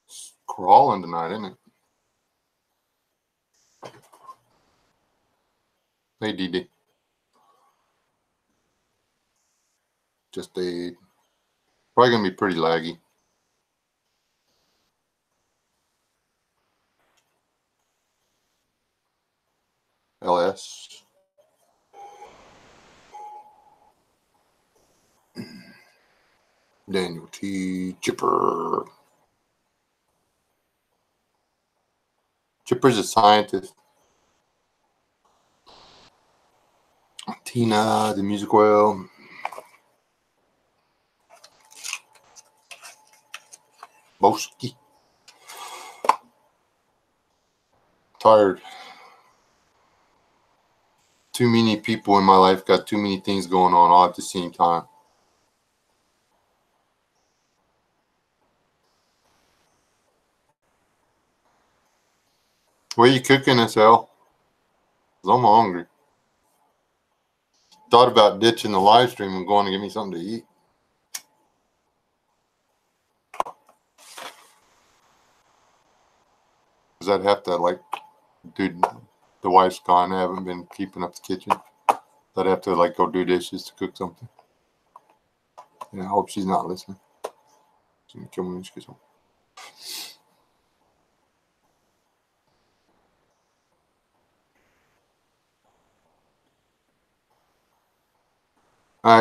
It's crawling tonight, isn't it? Hey, DD. Just probably going to be pretty laggy. LS. Daniel T. Chipper. Chipper's a scientist. Tina, the music well. Boski. Tired. Too many people in my life got too many things going on all at the same time. What are you cooking, SL? 'Cause I'm hungry. Thought about ditching the live stream and going to get me something to eat. Because I'd have to, like, dude, the wife's gone. I haven't been keeping up the kitchen. I'd have to, like, go do dishes to cook something. And I hope she's not listening. She's going to kill me when she gets home.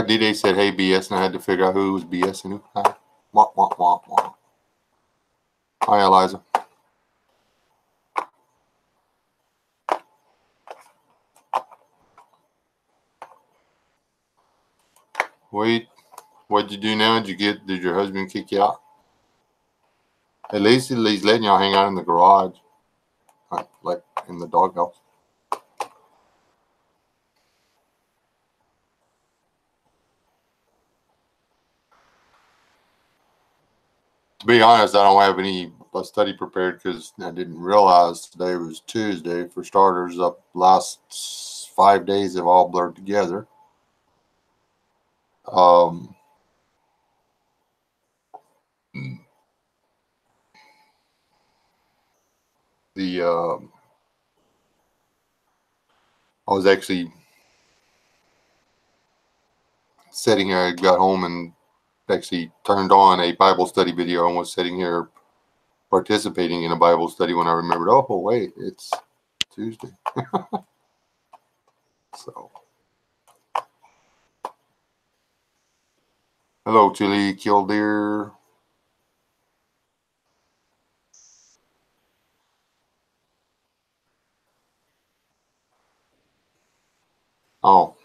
D-Day said, hey, BS, and I had to figure out who was BS and who. Hi. Wah, wah, wah, wah. Hi, Eliza. Wait, what'd you do now? Did your husband kick you out? At least he's letting y'all hang out in the garage, like in the doghouse. To be honest, I don't have any study prepared because I didn't realize today was Tuesday. For starters, the last 5 days have all blurred together. I was actually sitting here. I got home and actually turned on a Bible study video and was sitting here participating in a Bible study when I remembered, oh, wait, it's Tuesday. So, hello, Chili Killdeer. Oh.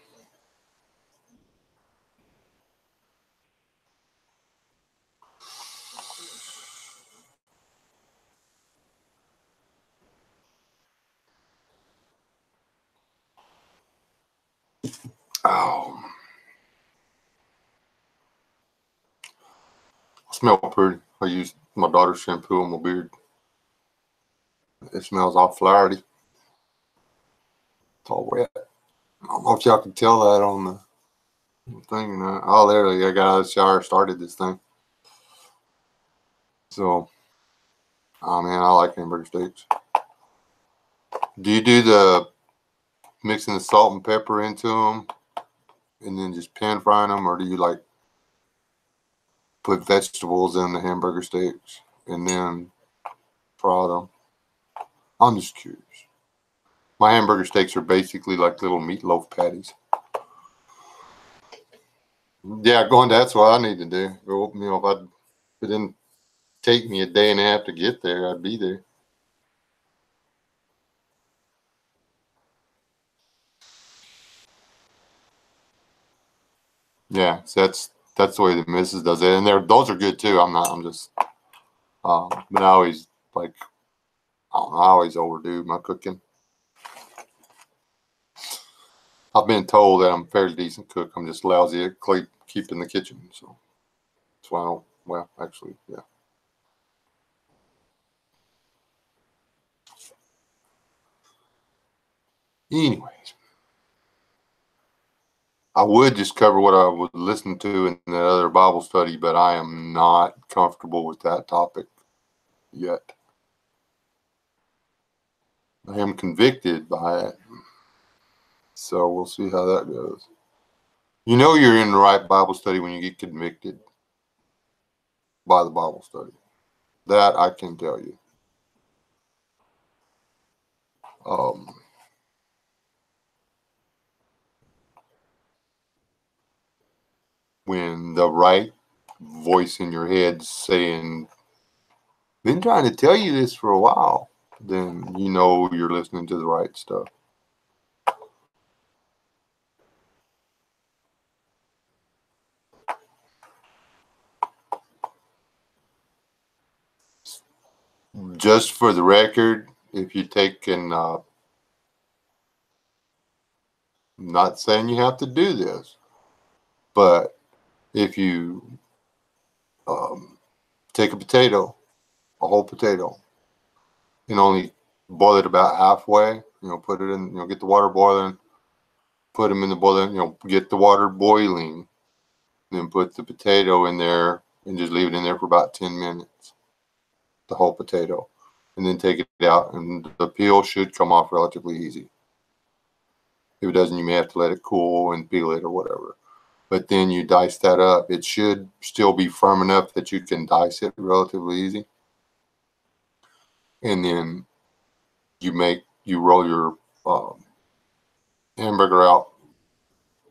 Oh. I smell pretty. I use my daughter's shampoo on my beard. It smells all flowery. It's all wet. I don't know if y'all can tell that on the thing or not. Oh, literally, I got out of the shower, started this thing. So, oh man, I like hamburger steaks. Do you do the mixing the salt and pepper into them and then just pan frying them, or do you like put vegetables in the hamburger steaks and then fry them? I'm just curious. My hamburger steaks are basically like little meatloaf patties. Yeah, that's what I need to do. If it didn't take me a day and a half to get there, I'd be there. Yeah, so that's the way the missus does it, and those are good too. I'm just, but I always like, I don't know, I always overdo my cooking. I've been told that I'm a fairly decent cook. I'm just lousy at keeping the kitchen. So, as That's why I don't, well, actually, yeah. Anyways, I would just cover what I was listening to in the other Bible study, but I am not comfortable with that topic yet. I am convicted by it. So we'll see how that goes. You know you're in the right Bible study when you get convicted by the Bible study. That I can tell you. When the right voice in your head saying, been trying to tell you this for a while, then you know you're listening to the right stuff. Just for the record, if you take and not saying you have to do this, but if you take a potato, a whole potato, and only boil it about halfway, put it in, get the water boiling, put them in the boiling, get the water boiling, then put the potato in there and just leave it in there for about 10 minutes, the whole potato, and then take it out, and the peel should come off relatively easy. If it doesn't, you may have to let it cool and peel it or whatever. But then you dice that up. It should still be firm enough that you can dice it relatively easy. And then you roll your hamburger out.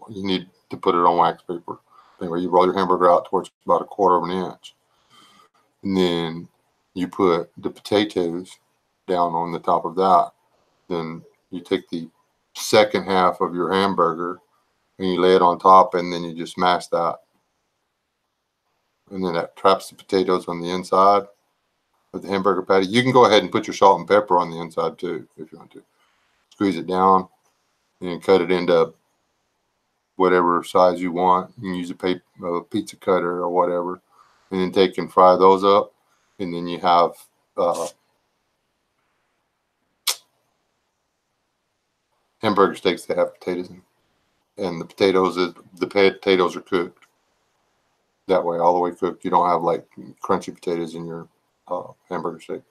You need to put it on wax paper. Anyway, you roll your hamburger out towards about 1/4 of an inch. And then you put the potatoes down on the top of that. Then you take the second half of your hamburger and you lay it on top, and then you just mash that. And then that traps the potatoes on the inside of the hamburger patty. You can go ahead and put your salt and pepper on the inside too, if you want to. Squeeze it down and cut it into whatever size you want. You can use a pizza cutter or whatever, and then take and fry those up. And then you have hamburger steaks that have potatoes in, and the potatoes are cooked that way, all the way cooked. You don't have like crunchy potatoes in your hamburger steak.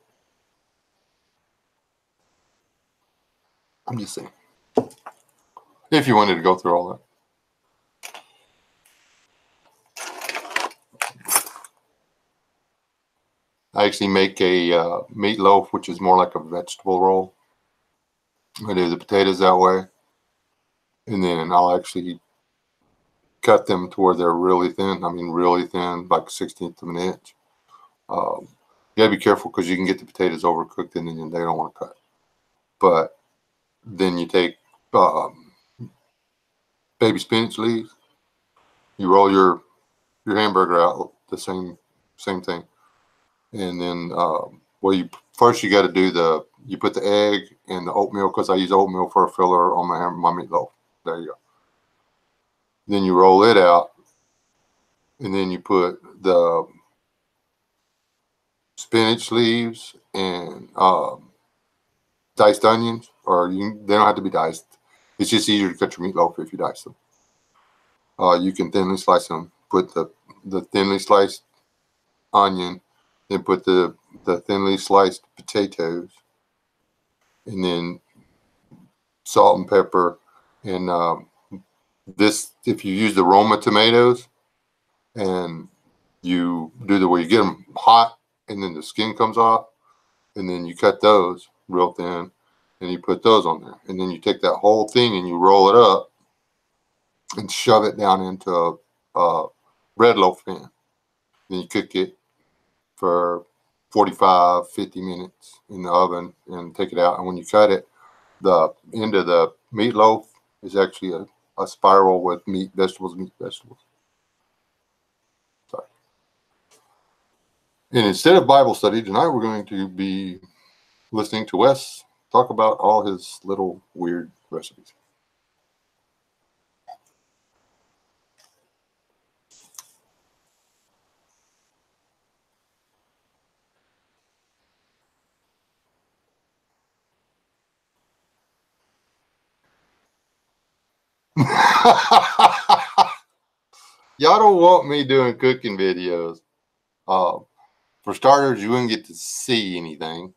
I'm just saying, if you wanted to go through all that. I actually make a meatloaf, which is more like a vegetable roll. I do the potatoes that way, and then I'll actually cut them to where they're really thin. I mean, really thin, like 1/16 of an inch. You gotta be careful because you can get the potatoes overcooked, and then they don't want to cut. But then you take baby spinach leaves. You roll your hamburger out the same thing, and then first you got to do you put the egg and the oatmeal, because I use oatmeal for a filler on my meatloaf. There you go. Then you roll it out, and then you put the spinach leaves and diced onions, or they don't have to be diced. It's just easier to cut your meatloaf if you dice them. You can thinly slice them. Put the thinly sliced onion, then put the thinly sliced potatoes, and then salt and pepper. And if you use the Roma tomatoes, and you do the way you get them hot, and then the skin comes off, and then you cut those real thin, and you put those on there, and then you take that whole thing and you roll it up and shove it down into a bread loaf pan. Then you cook it for 45, 50 minutes in the oven and take it out. And when you cut it, the end of the meatloaf is actually a spiral with meat, vegetables. Sorry. And instead of Bible study, tonight we're going to be listening to Wes talk about all his little weird recipes. Y'all don't want me doing cooking videos. For starters, you wouldn't get to see anything.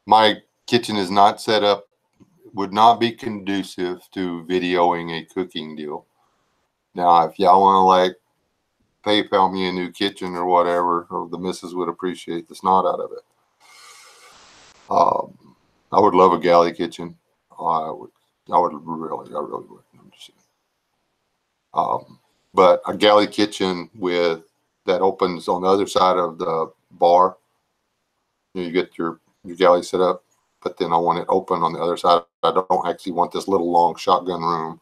My kitchen is not set up, would not be conducive to videoing a cooking deal. Now, if y'all want to like PayPal me a new kitchen or whatever, or the missus would appreciate the snot out of it. I would love a galley kitchen. I really would. I'm just but a galley kitchen with that opens on the other side of the bar. You get your galley set up, but then I want it open on the other side. I don't actually want this little long shotgun room.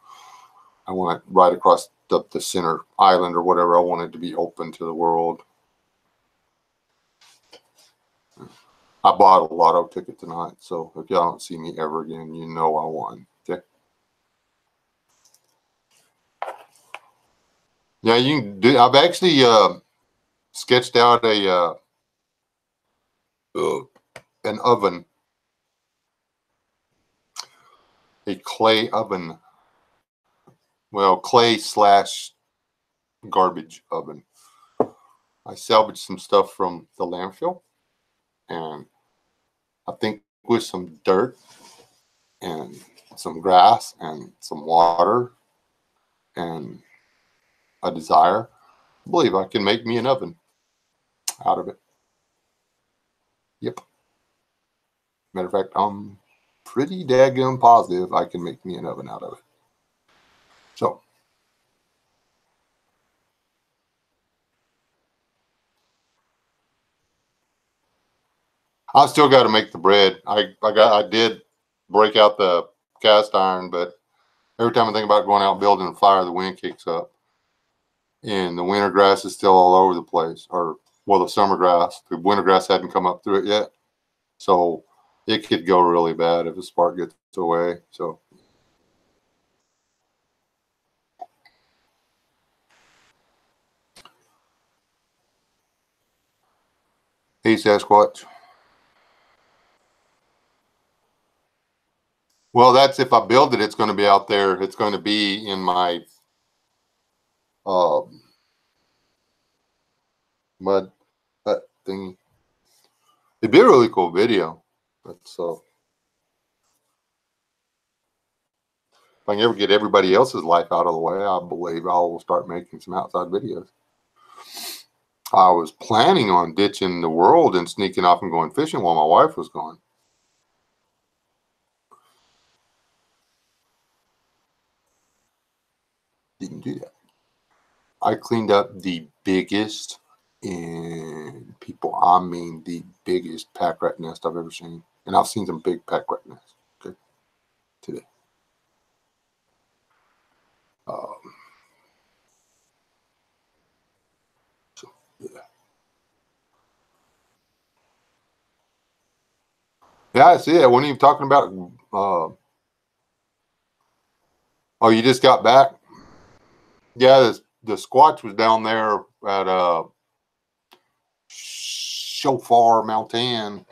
I want it right across the center island or whatever. I want it to be open to the world. I bought a lotto ticket tonight, so if y'all don't see me ever again, you know I won. Okay. Yeah, you can do. I've actually sketched out an oven, a clay oven. Well, clay / garbage oven. I salvaged some stuff from the landfill, and I think with some dirt and some grass and some water and a desire, I believe I can make me an oven out of it. Yep. Matter of fact, I'm pretty daggone positive I can make me an oven out of it. So, I still got to make the bread. I did break out the cast iron, but every time I think about going out building a fire, the wind kicks up, and the winter grass is still all over the place. Or well, the summer grass, the winter grass hadn't come up through it yet, so it could go really bad if a spark gets away. So. Hey, Sasquatch. Well, that's if I build it, it's going to be out there. It's going to be in my mud hut thingy. It'd be a really cool video. But so if I can ever get everybody else's life out of the way, I believe I will start making some outside videos. I was planning on ditching the world and sneaking off and going fishing while my wife was gone. Didn't do that. I cleaned up the biggest, and people, I mean the biggest pack rat nest I've ever seen. And I've seen some big pack rat nests, okay, today. So, yeah. Yeah, I see it. When are you talking about? Oh, you just got back? Yeah, the Squatch was down there at Shofar Mountain.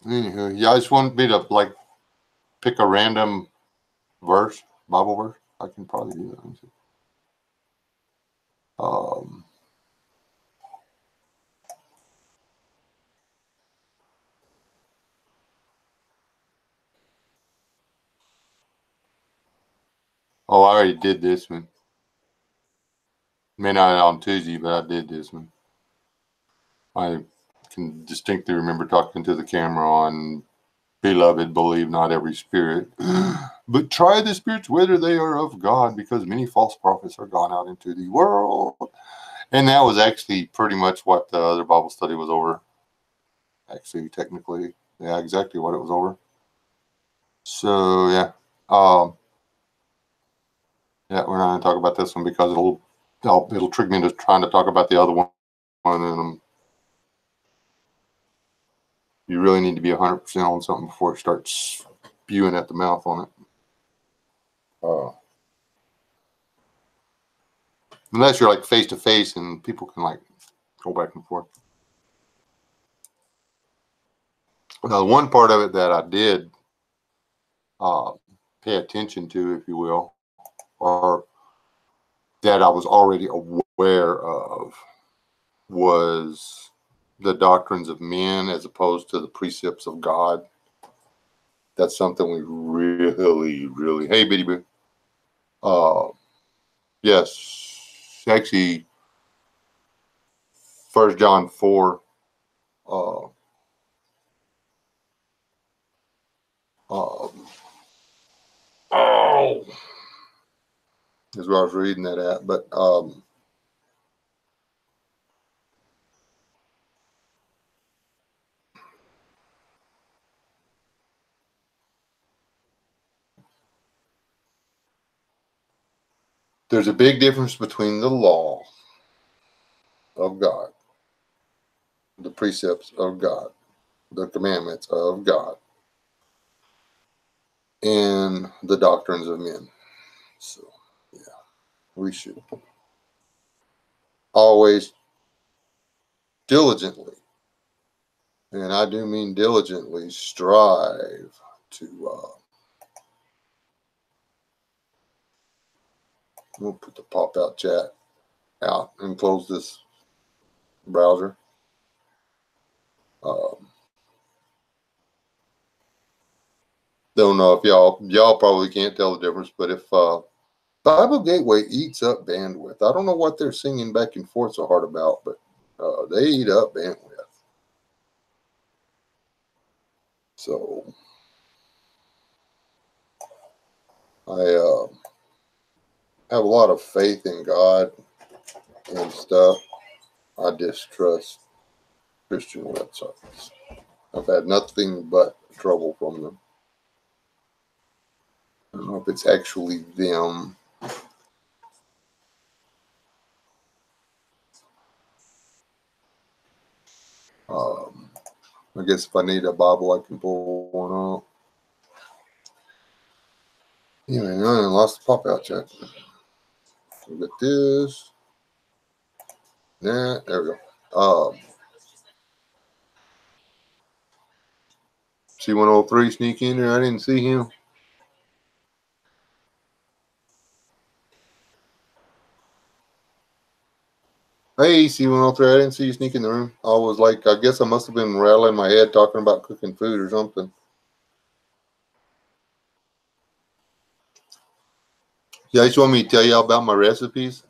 Anywho, yeah, I just want me to like pick a random verse, Bible verse. I can probably do that. Oh, I already did this one. May not on Tuesday, but I did this one. I can distinctly remember talking to the camera on Beloved, believe not every spirit, but try the spirits whether they are of God, because many false prophets are gone out into the world. And that was actually pretty much what the other Bible study was over. Actually, technically, yeah, exactly what it was over. So yeah, yeah, we're not going to talk about this one because it'll trick me into trying to talk about the other one, and you really need to be 100% on something before it starts spewing at the mouth on it. Unless you're like face to face and people can like go back and forth. One part of it that I did pay attention to, if you will, or that I was already aware of, was the doctrines of men as opposed to the precepts of God. That's something we really, hey, Bitty Boo. Yes, actually, 1 John 4, oh, is where I was reading that at. But there's a big difference between the law of God, the precepts of God, the commandments of God, and the doctrines of men. So, yeah, we should always diligently, and I do mean diligently, strive to, we'll put the pop-out chat out and close this browser. Don't know if y'all probably can't tell the difference, but if Bible Gateway eats up bandwidth. I don't know what they're singing back and forth so hard about, but they eat up bandwidth. So I have a lot of faith in God and stuff. I distrust Christian websites. I've had nothing but trouble from them. I don't know if it's actually them. I guess if I need a Bible, I can pull one up. Anyway, I lost the pop-out chat. So get this. That. There we go. C103 sneak in there. I didn't see him. Hey, C103, I didn't see you sneak in the room. I was like, I guess I must have been rattling my head talking about cooking food or something. You guys want me to tell y'all about my recipes?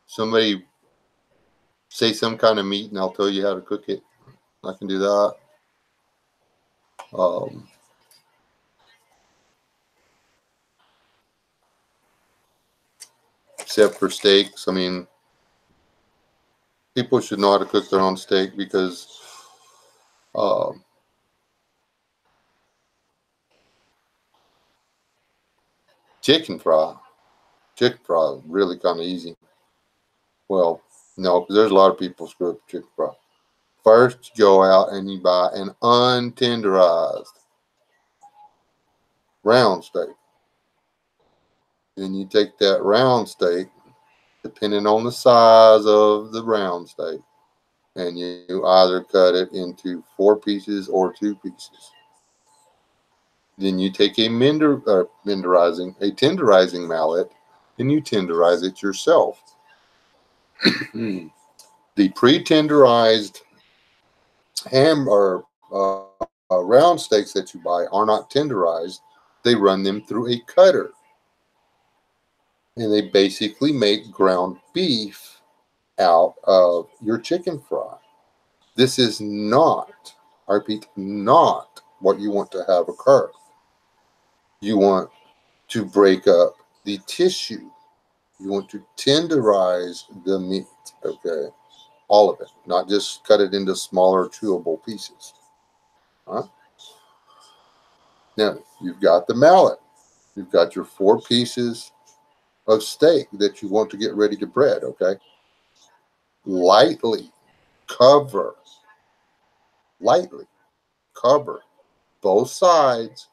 Somebody say some kind of meat and I'll tell you how to cook it. I can do that. Except for steaks. I mean, people should know how to cook their own steak because chicken fry is really kind of easy. Well, no, because there's a lot of people screw up chicken fry. First, you go out and you buy an untenderized round steak. Then you take that round steak, depending on the size of the round steak, and you either cut it into 4 pieces or 2 pieces. Then you take a tenderizing mallet, and you tenderize it yourself. The pre-tenderized ham or round steaks that you buy are not tenderized. They run them through a cutter. And they basically make ground beef out of your chicken fry. This is not, I repeat, not what you want to have occur. You want to break up the tissue. You want to tenderize the meat, okay? All of it, not just cut it into smaller chewable pieces. Huh? Now, you've got the mallet. You've got your 4 pieces of steak that you want to get ready to bread, okay? Lightly cover both sides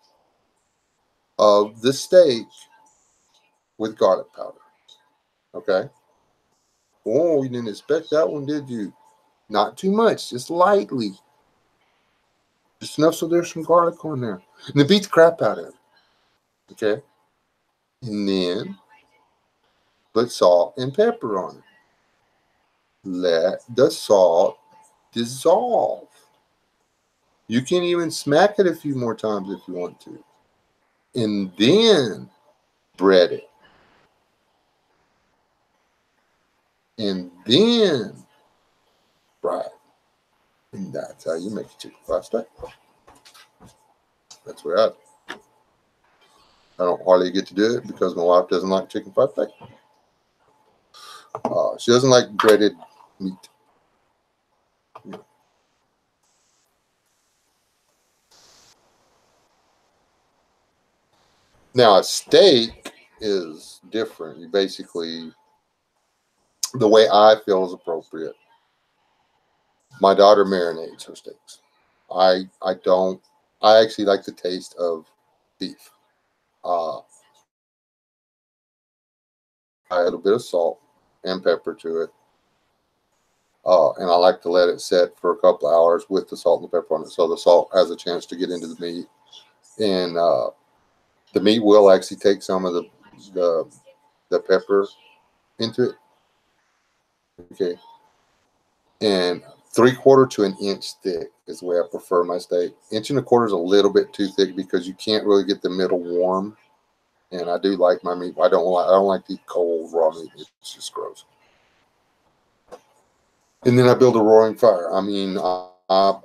of the steak with garlic powder, okay? Oh, you didn't expect that one, did you? Not too much, just lightly. Just enough so there's some garlic on there. And then beat the crap out of it. Okay? And then put salt and pepper on it. Let the salt dissolve. You can even smack it a few more times if you want to. And then bread it. And then fry it. And that's how you make a chicken fried steak. That's where I don't hardly get to do it because my wife doesn't like chicken fried steak. She doesn't like breaded meat. Now, a steak is different. You basically, the way I feel is appropriate. My daughter marinates her steaks. I don't. I actually like the taste of beef. I add a little bit of salt and pepper to it. And I like to let it set for a couple of hours with the salt and the pepper on it, so the salt has a chance to get into the meat, and the meat will actually take some of the pepper into it. Okay, and 3/4 to an inch thick is the way I prefer my steak. 1.25 inches is a little bit too thick because you can't really get the middle warm. And I do like my meat. I don't like to eat cold raw meat. It's just gross. And then I build a roaring fire. I mean, the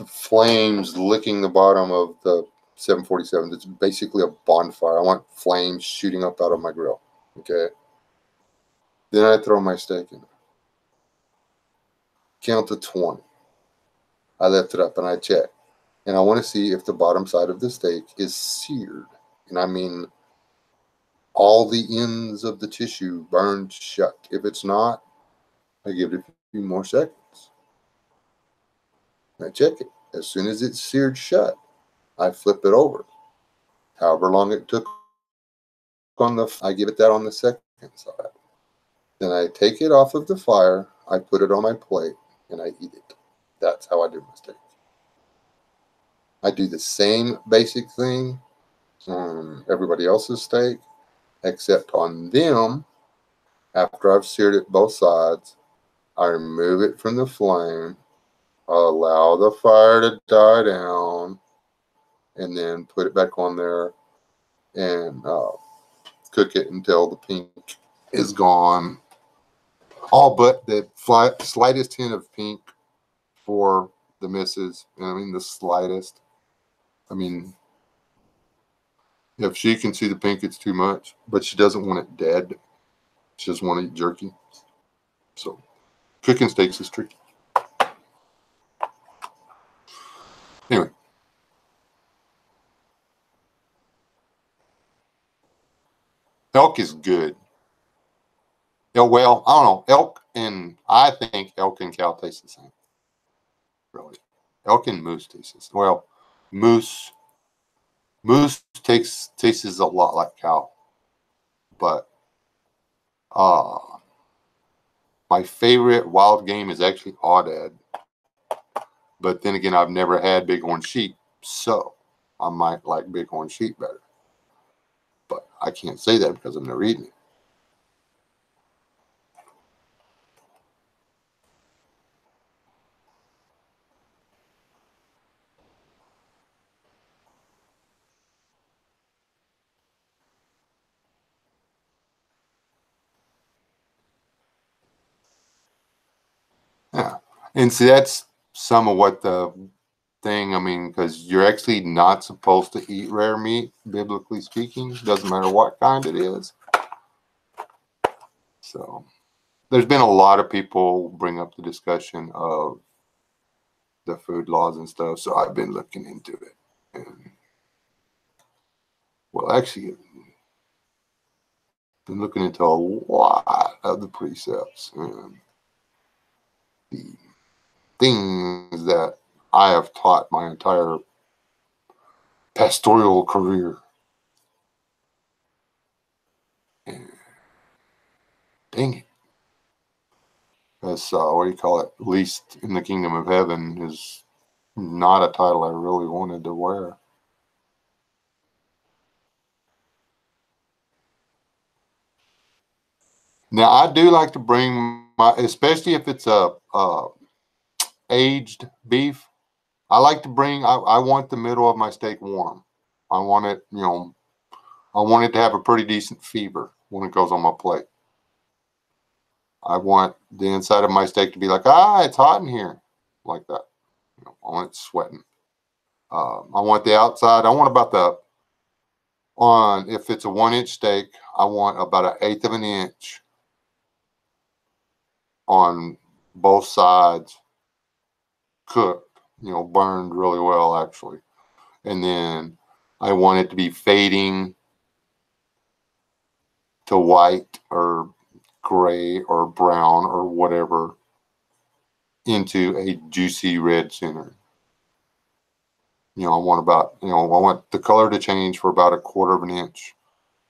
flames licking the bottom of the 747. It's basically a bonfire. I want flames shooting up out of my grill. Okay. Then I throw my steak in. Count to 20. I lift it up and I check. And I want to see if the bottom side of the steak is seared. And I mean, all the ends of the tissue burned shut. If it's not, I give it a few more seconds. I check it. As soon as it's seared shut, I flip it over. However long it took I give it that on the second side. Then I take it off of the fire, I put it on my plate, and I eat it. That's how I do my steak. I do the same basic thing on everybody else's steak, except on them, after I've seared it both sides, I remove it from the flame, allow the fire to die down, and then put it back on there and cook it until the pink is gone. All but the slightest hint of pink for the missus. I mean, the slightest. I mean, if she can see the pink, it's too much. But she doesn't want it dead. She doesn't want to eat jerky. So, cooking steaks is tricky. Anyway. Elk is good. Well, I don't know. I think elk and cow taste the same. Really. Elk and moose taste the same. Well, moose tastes a lot like cow. But my favorite wild game is actually aoudad. But then again, I've never had bighorn sheep, so I might like bighorn sheep better. But I can't say that because I've never eaten it. Yeah. And see, that's some of what the thing, I mean, because you're actually not supposed to eat rare meat, biblically speaking. Doesn't matter what kind it is. So there's been a lot of people bring up the discussion of the food laws and stuff. So I've been looking into it. And, well, actually, been looking into a lot of the precepts and the things that I have taught my entire pastoral career. And dang it. That's, what do you call it? Least in the kingdom of heaven is not a title I really wanted to wear. Now I do like to bring my, especially if it's a aged beef. I like to bring. I want the middle of my steak warm. I want it, you know, I want it to have a pretty decent fever when it goes on my plate. I want the inside of my steak to be like, ah, it's hot in here, like that. You know, I want it sweating. I want the outside. I want about the on. If it's a 1-inch steak, I want about 1/8 of an inch on both sides cooked. You know, burned really well actually, and then I want it to be fading to white or gray or brown or whatever into a juicy red center. You know, I want about, you know, I want the color to change for about 1/4 of an inch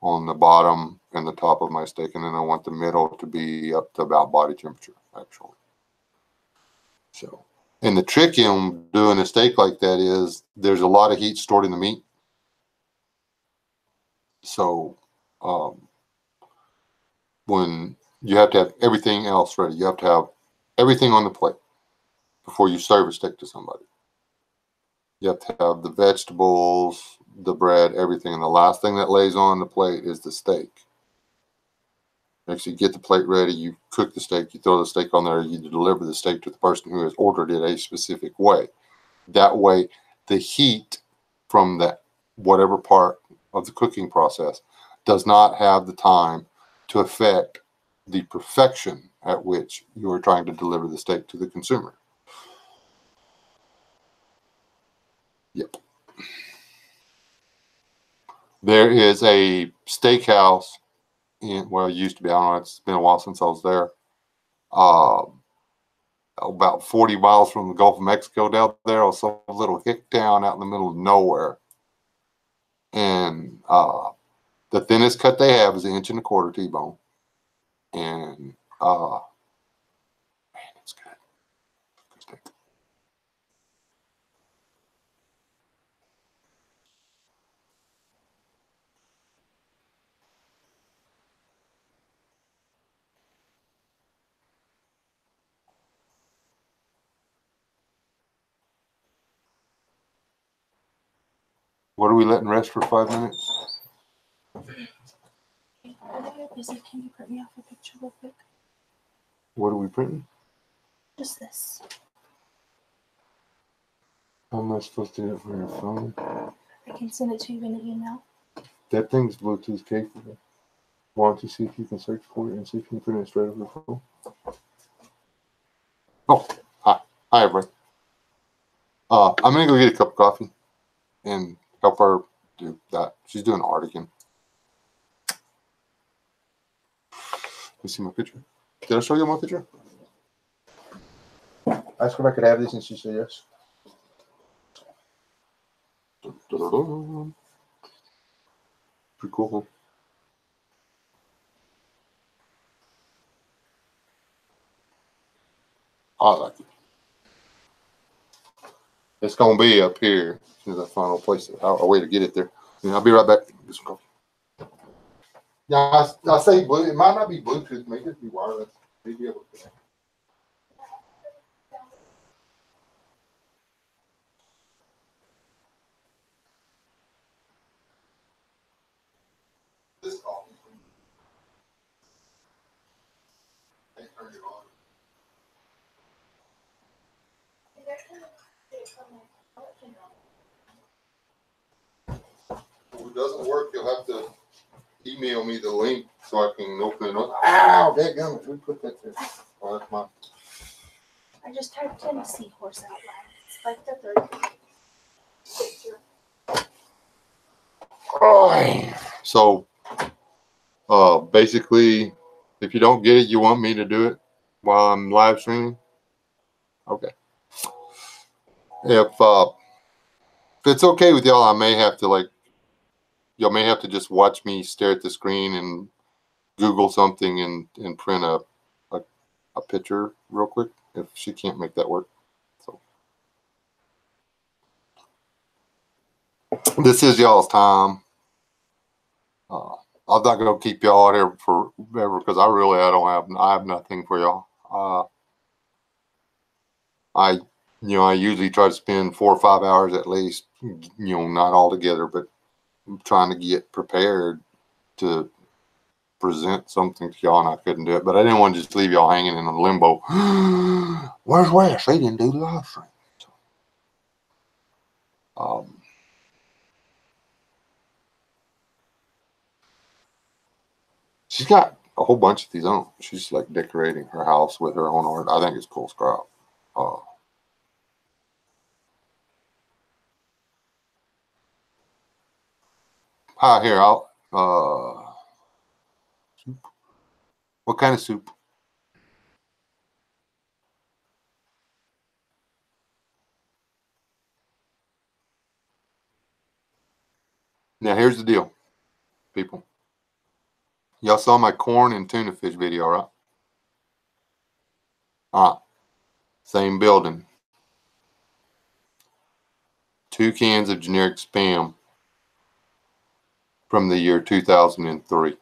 on the bottom and the top of my steak. And then I want the middle to be up to about body temperature, actually. So, and the trick in doing a steak like that is there's a lot of heat stored in the meat. So, when you have to have everything else ready, you have to have everything on the plate before you serve a steak to somebody. You have to have the vegetables, the bread, everything. And the last thing that lays on the plate is the steak. Actually, get the plate ready, you cook the steak, you throw the steak on there, you deliver the steak to the person who has ordered it a specific way. That way, the heat from that whatever part of the cooking process does not have the time to affect the perfection at which you are trying to deliver the steak to the consumer. Yep. There is a steakhouse well, it used to be. I don't know. It's been a while since I was there. About 40 miles from the Gulf of Mexico down there, or some little hick town out in the middle of nowhere. And the thinnest cut they have is 1.25 inch T-bone. And man, it's good. Good steak. What are we letting rest for 5 minutes? Can you print me off a picture real quick? What are we printing? Just this. How am I supposed to do it from your phone? I can send it to you in an email. That thing's Bluetooth capable. Why don't you see if you can search for it and see if you can print it straight over the phone? Oh, hi. Hi, everybody. I'm going to go get a cup of coffee and help her do that. She's doing art again. You see my picture? Did I show you my picture? I asked her if I could have this and she said yes. Pretty cool, huh? I like it. It's going to be up here as soon as I find a place, a way to get it there. And I'll be right back. Get some coffee. Yeah, I say blue. It might not be Bluetooth. It may just be wireless. Maybe able to. This coffee. They turned it on. If it doesn't work, you'll have to email me the link so I can open it up. Ow, dadgummit. We put that there. Oh, that's mine. I just typed Tennessee horse out loud. It's like the third picture. Oh, so, basically, if you don't get it, you want me to do it while I'm live streaming? Okay. If it's okay with y'all, I may have to y'all may have to just watch me stare at the screen and Google something and print a picture real quick if she can't make that work. So this is y'all's time. I'm not going to keep y'all out here forever because I have nothing for y'all. I usually try to spend 4 or 5 hours at least, not all together, but I'm trying to get prepared to present something to y'all, and I couldn't do it. But I didn't want to just leave y'all hanging in a limbo. Where's Wes? He didn't do the live stream. She's got a whole bunch of these on. She's like decorating her house with her own art. I think it's cool scrap. Here, soup. What kind of soup? Now, here's the deal, people. Y'all saw my corn and tuna fish video, right? Same building. 2 cans of generic Spam from the year 2003.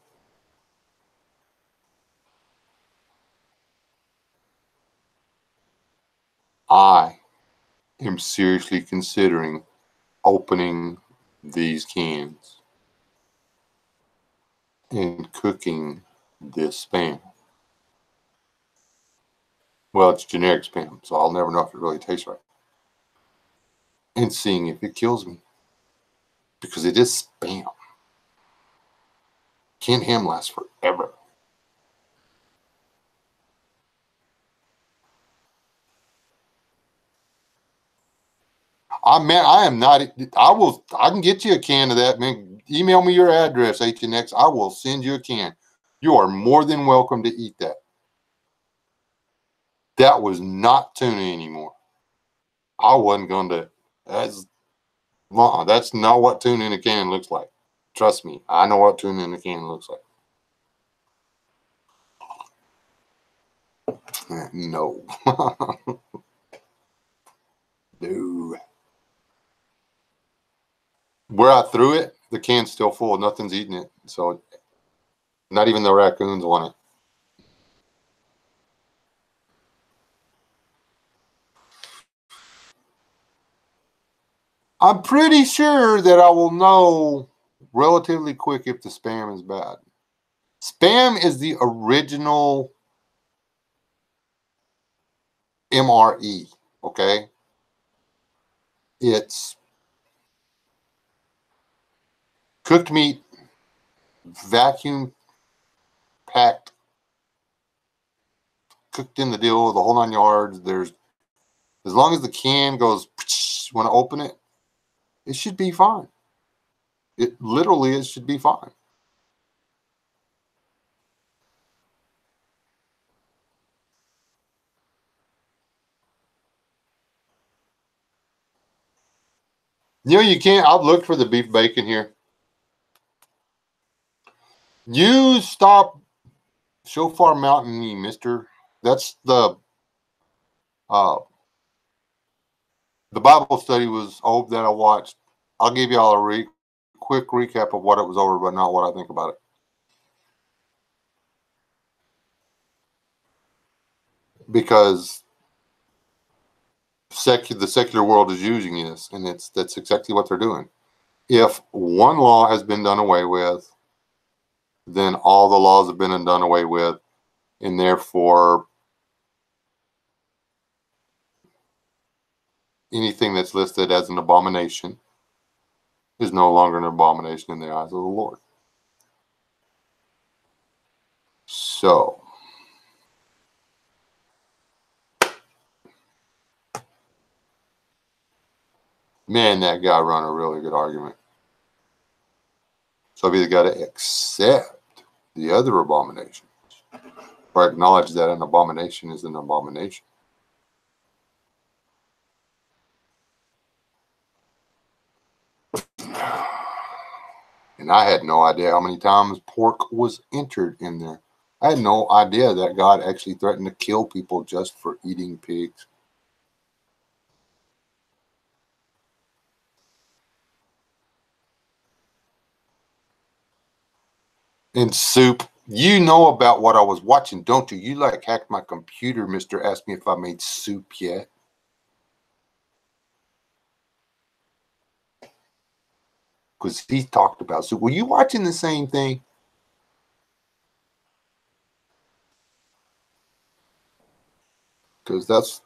I am seriously considering opening these cans and cooking this Spam. Well, it's generic Spam, so I'll never know if it really tastes right. And seeing if it kills me. Because it is Spam. Canned ham lasts forever. I am not. I can get you a can of that, man. Email me your address, HNX. I will send you a can. You are more than welcome to eat that. That was not tuna anymore. I wasn't going to. That's not what tuna in a can looks like. Trust me, I know what tuna in a can looks like. No. No. Where I threw it, the can's still full. Nothing's eating it. So not even the raccoons want it. I'm pretty sure that I will know relatively quick if the Spam is bad. Spam is the original MRE, okay? It's cooked meat, vacuum packed, cooked in the deal, the whole 9 yards. As long as the can goes when I open it, it should be fine. It should be fine. You can't. I've looked for the beef bacon here. You stop Shofar Mountain, mister. That's the Bible study that I watched. I'll give y'all a quick recap of what it was over, but not what I think about it. Because the secular world is using this, and that's exactly what they're doing. If one law has been done away with, then all the laws have been done away with, and therefore anything that's listed as an abomination is no longer an abomination in the eyes of the Lord. So, man, that guy run a really good argument. So I've either got to accept the other abominations or acknowledge that an abomination is an abomination. And I had no idea how many times pork was entered in there. I had no idea that God actually threatened to kill people just for eating pigs. And soup. You know about what I was watching, don't you? You like hacked my computer, mister. Asked me if I made soup yet. Because he talked about soup. Were you watching the same thing? Because that's,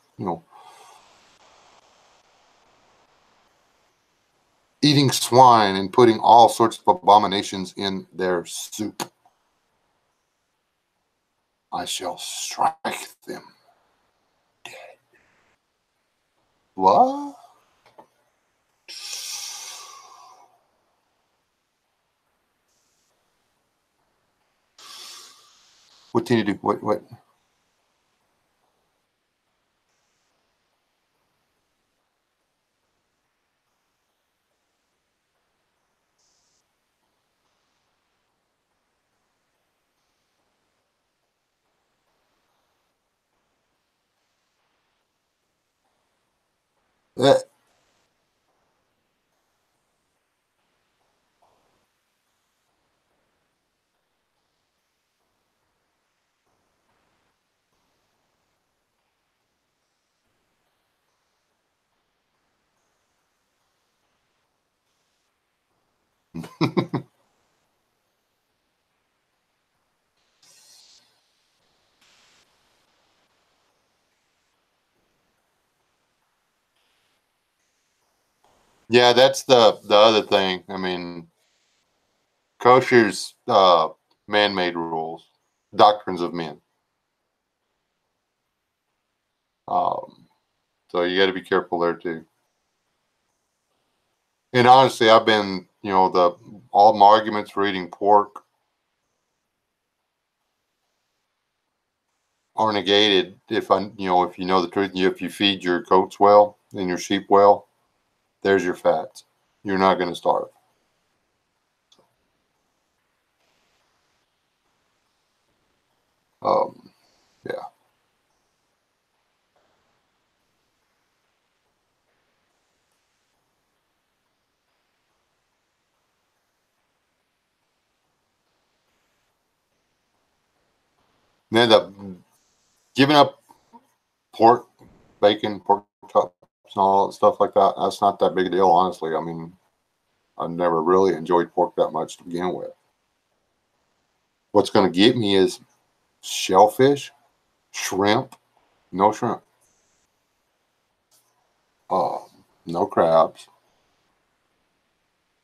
eating swine and putting all sorts of abominations in their soup. I shall strike them dead. What? What did you do? What? Uh, yeah, that's the other thing. I mean, kosher's man-made rules, doctrines of men. So you got to be careful there too. And honestly, I've been, all my arguments for eating pork are negated if if you know the truth. If you feed your goats well and your sheep well, there's your fats. You're not going to starve. Yeah. And end up giving up pork, bacon, pork chops, and all that stuff like that. That's not that big a deal, honestly. I mean, I never really enjoyed pork that much to begin with. What's going to get me is shellfish, shrimp, no shrimp, uh, no crabs,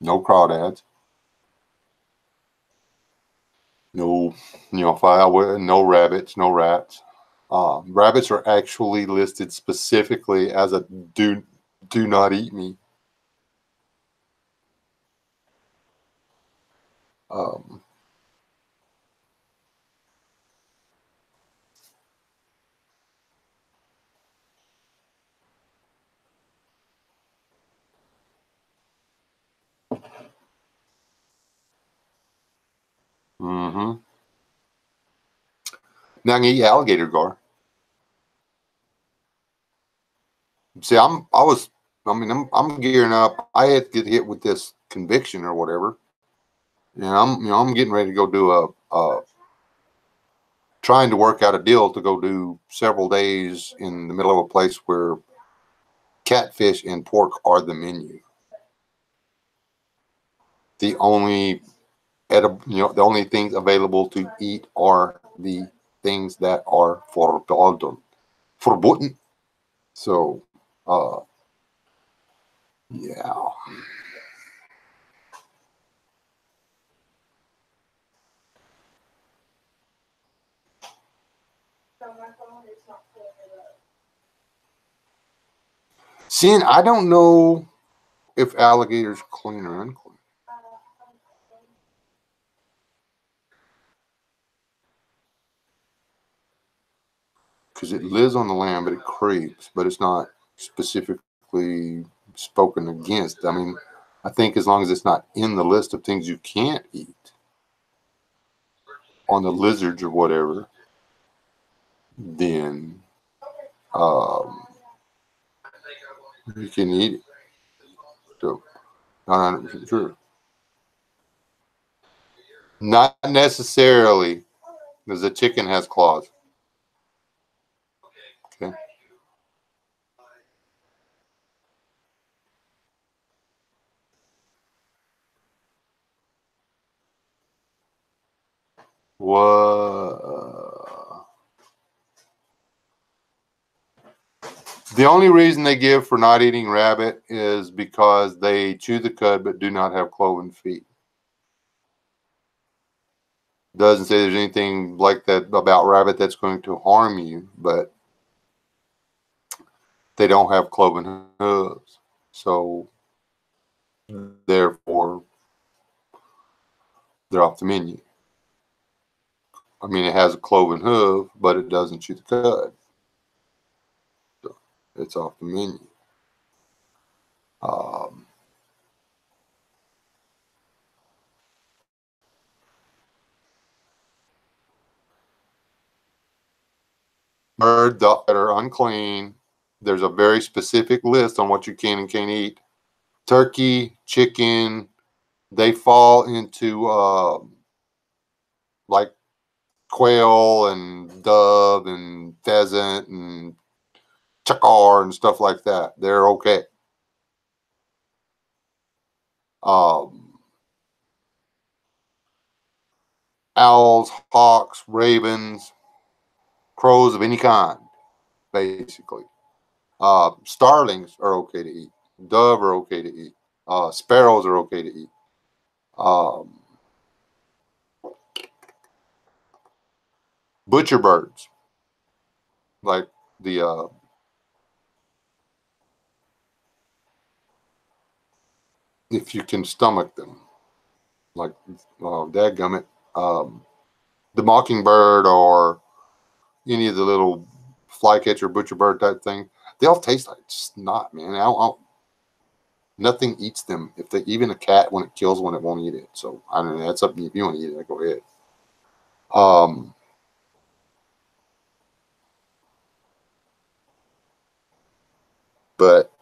no crawdads, no, no rabbits, no rats. Rabbits are actually listed specifically as a do not eat me. Um, mm-hmm. Now I can eat alligator gar. See, I'm gearing up. I had to get hit with this conviction or whatever, and I'm getting ready to go do trying to work out a deal to go do several days in the middle of a place where catfish and pork are the menu. The only the only things available to eat are the things that are forbidden. So, yeah. Seeing, I don't know if alligators clean or unclean. Because it lives on the land, but it creeps, but it's not specifically spoken against. I mean, I think as long as it's not in the list of things you can't eat on the lizards or whatever, then you can eat it. So, not 100% sure. Not necessarily, because the chicken has claws. Okay. What? The only reason they give for not eating rabbit is because they chew the cud but do not have cloven feet. Doesn't say there's anything like that about rabbit that's going to harm you, but they don't have cloven hooves. So therefore they're off the menu. I mean, it has a cloven hoof, but it doesn't chew the cud. So it's off the menu. Um, Bird that are unclean. There's a very specific list on what you can and can't eat. Turkey, chicken, they fall into like quail and dove and pheasant and chakar and stuff like that. They're okay. Um, Owls, hawks, ravens, crows of any kind, basically. Starlings are okay to eat. Dove are okay to eat. Sparrows are okay to eat. Um, Butcher birds, like the if you can stomach them, like dadgummit, um, the mockingbird or any of the little flycatcher butcher bird type thing, they all taste like snot, man. Nothing eats them. If they even a cat when it kills one, it won't eat it. So I don't know. That's up to you. If you want to eat it, go ahead. Um, but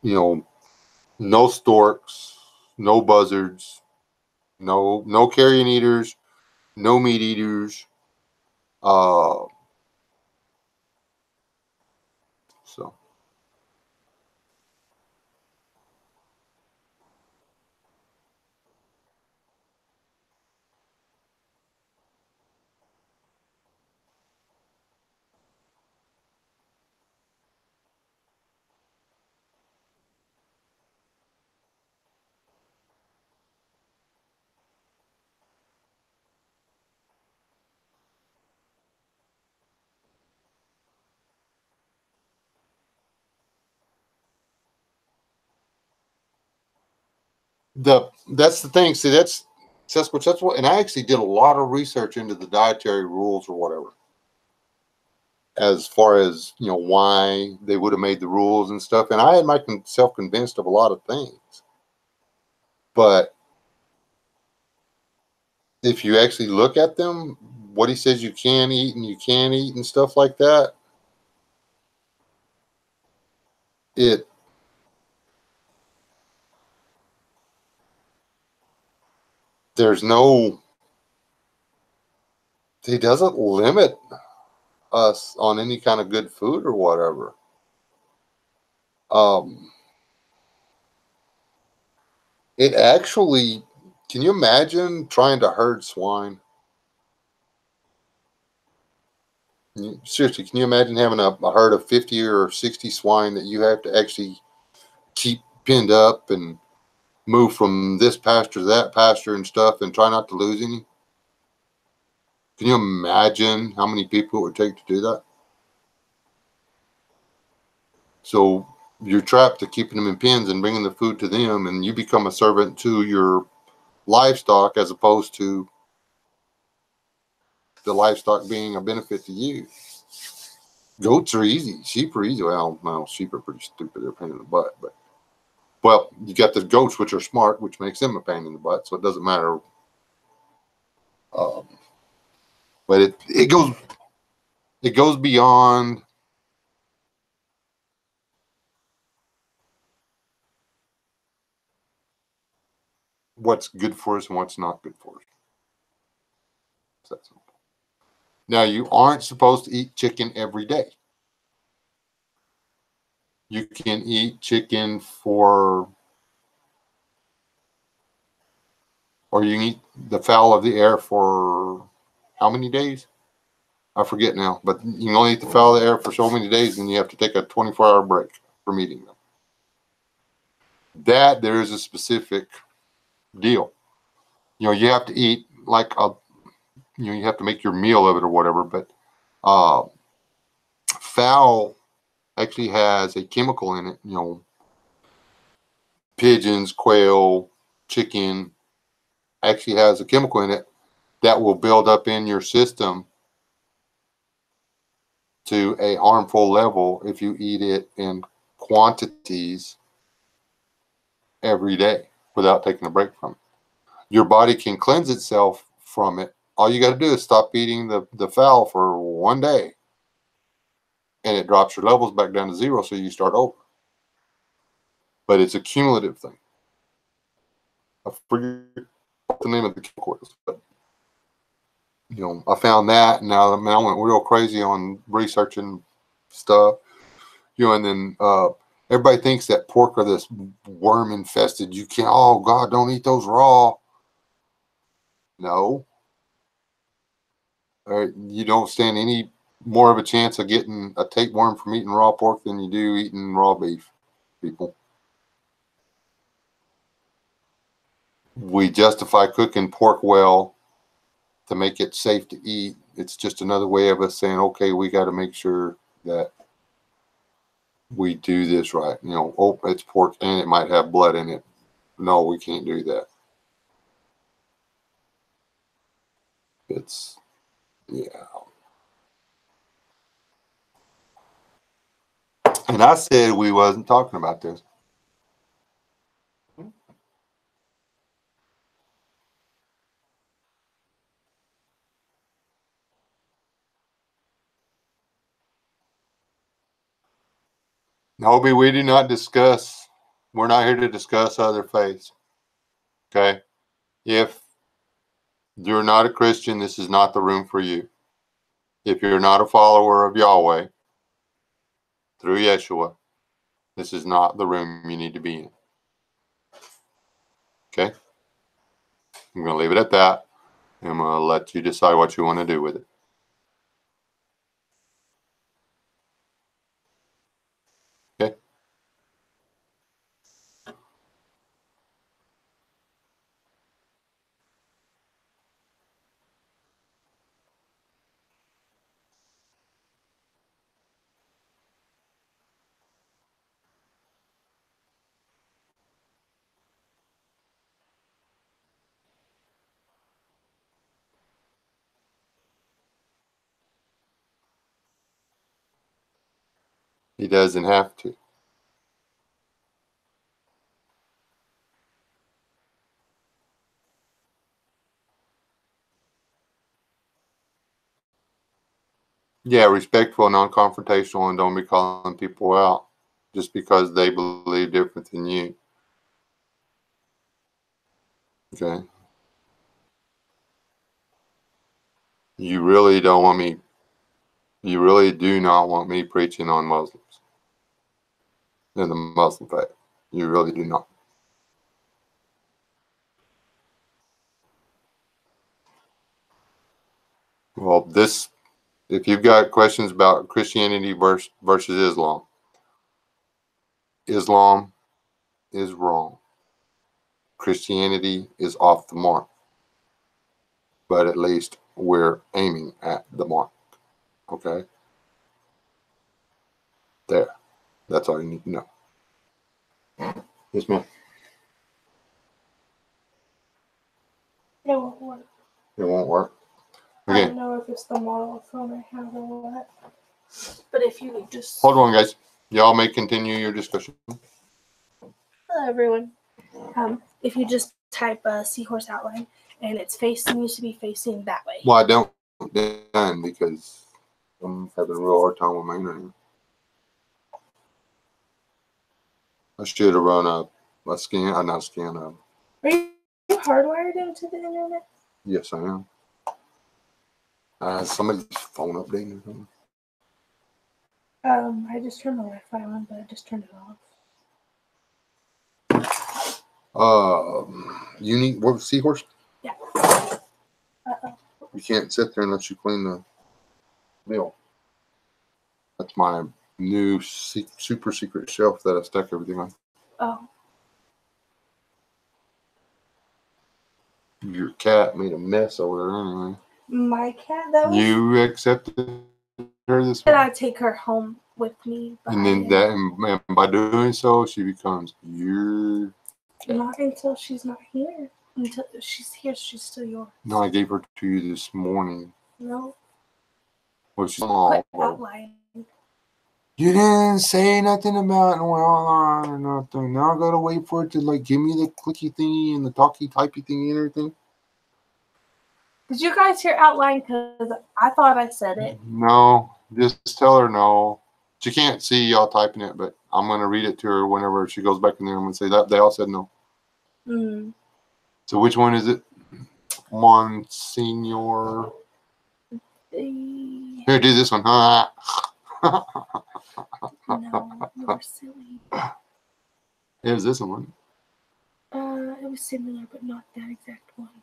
no storks, no buzzards, no carrion eaters, no meat eaters. Uh, so that's the thing. See, that's what, and I actually did a lot of research into the dietary rules or whatever, as far as why they would have made the rules and stuff. And I had myself convinced of a lot of things, but if you actually look at them, what he says you can eat and you can't eat and stuff like that, it there's no, he doesn't limit us on any kind of good food or whatever. Um, it actually, can you imagine trying to herd swine? Seriously, can you imagine having a herd of 50 or 60 swine that you have to actually keep pinned up and move from this pasture to that pasture and stuff and try not to lose any? Can you imagine how many people it would take to do that? So you're trapped to keeping them in pens and bringing the food to them, and you become a servant to your livestock as opposed to the livestock being a benefit to you. Goats are easy. Sheep are easy. Well, sheep are pretty stupid. They're a pain in the butt. But, well, you got the goats, which are smart, which makes them a pain in the butt. So it doesn't matter. Um, but it goes beyond what's good for us and what's not good for us. It's that simple. Now, you aren't supposed to eat chicken every day. You can eat chicken or you can eat the fowl of the air for how many days? I forget now, but you can only eat the fowl of the air for so many days, and you have to take a 24-hour break from eating them. That there is a specific deal. You have to eat like you have to make your meal of it or whatever, but fowl actually has a chemical in it. Pigeons, quail, chicken actually has a chemical in it that will build up in your system to a harmful level if you eat it in quantities every day without taking a break from it. Your body can cleanse itself from it. All you got to do is stop eating the fowl for one day, and it drops your levels back down to zero, so you start over. But it's a cumulative thing. I forget what the name of the chemical is, but I found that, and now I went real crazy on researching stuff. And then everybody thinks that pork are this worm infested. You can't. Oh God, don't eat those raw. No, you don't stand any more of a chance of getting a tapeworm from eating raw pork than you do eating raw beef, people. We justify cooking pork well to make it safe to eat. It's just another way of us saying, okay, we got to make sure that we do this right. It's pork and it might have blood in it. No, we can't do that. Yeah. And I said we wasn't talking about this. Hobie, we're not here to discuss other faiths. Okay? If you're not a Christian, this is not the room for you. If you're not a follower of Yahweh through Yeshua, this is not the room you need to be in. Okay? I'm going to leave it at that. I'm going to let you decide what you want to do with it. Okay? He doesn't have to. Yeah, respectful, non-confrontational, and don't be calling people out just because they believe different than you. Okay? You really do not want me preaching on Muslims in the Muslim faith. You really do not. Well, if you've got questions about Christianity versus Islam, Islam is wrong. Christianity is off the mark. But at least we're aiming at the mark. Okay? There. That's all you need to know. Yes, ma'am. It won't work. It won't work. I Okay. don't know if it's the model phone I have or what. But if you just... Hold on, guys. Y'all may continue your discussion. Hello, everyone. If you just type seahorse outline and its face needs to be facing that way. Well, I don't done because I'm having a real hard time with my internet. I should have run not a scan. Are you hardwired into the internet? Yes, I am. Somebody's phone updating or something. I just turned the Wi-Fi on, but I just turned it off. Unique. What was seahorse? Yeah. You can't sit there unless you clean the meal. That's my new super secret shelf that I stack everything on. Oh. Your cat made a mess over there anyway. My cat, that was... You accepted her this Did week. I take her home with me? And then and by doing so, she becomes your cat. Not until she's not here. Until she's here, she's still yours. No, I gave her to you this morning. No. Well, she's small. Outline. You didn't say nothing about no outline or nothing. Now I gotta wait for it to like give me the clicky thingy and the talky typey thingy and everything. Did you guys hear outline? Because I thought I said it. No, just tell her no. She can't see y'all typing it, but I'm gonna read it to her whenever she goes back in there. I'm gonna say that they all said no. Mm. So which one is it, Monsignor? Here, do this one. No, you're silly. It was this one. It was similar, but not that exact one.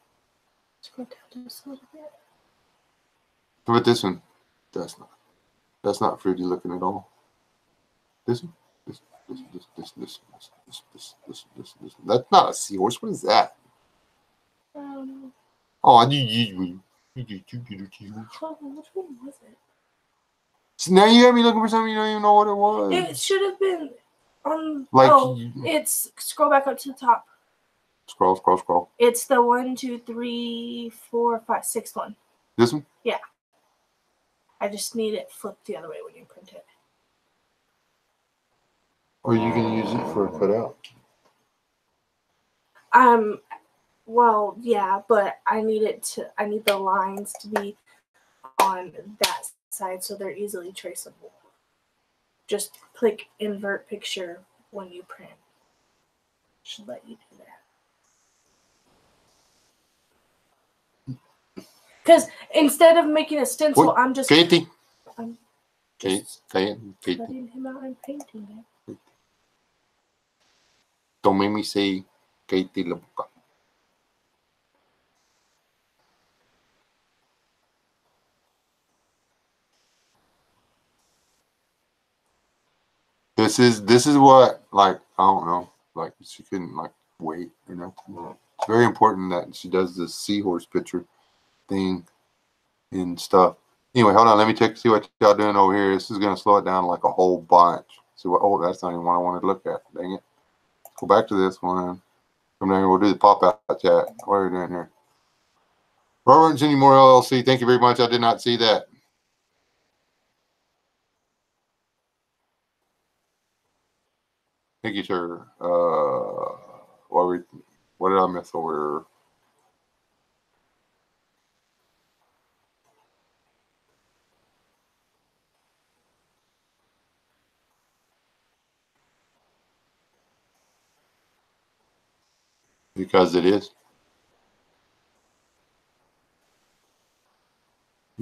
Scroll down just a little bit. How about this one? That's not fruity looking at all. This one? This. That's not a seahorse. What is that? I don't know. Oh, Which one was it? so now you got me looking for something you don't even know what it was. It should have been on. Like, it's scroll back up to the top. Scroll. It's the 1, 2, 3, 4, 5, 6th one. This one? Yeah. I just need it flipped the other way when you print it. Or you can use it for a cutout. Well, yeah, but I need the lines to be on that side so they're easily traceable. Just click invert picture when you print. Should let you do that. Because instead of making a stencil, What? I'm just Katie. I'm Katie. cutting him out and painting it. Don't make me say Katie La Boca. This is what, like, I don't know, like she couldn't like wait or nothing. It's very important that she does this seahorse picture thing and stuff. Anyway, hold on, let me see what y'all doing over here. This is gonna slow it down like a whole bunch. See what? Oh, that's not even what I wanted to look at. Dang it! Go back to this one. Come down here. We'll do the pop out chat. What are we doing here? Robert and Jenny Moore LLC. Thank you very much. I did not see that. Thank you, sir. What did I miss over? Because it is.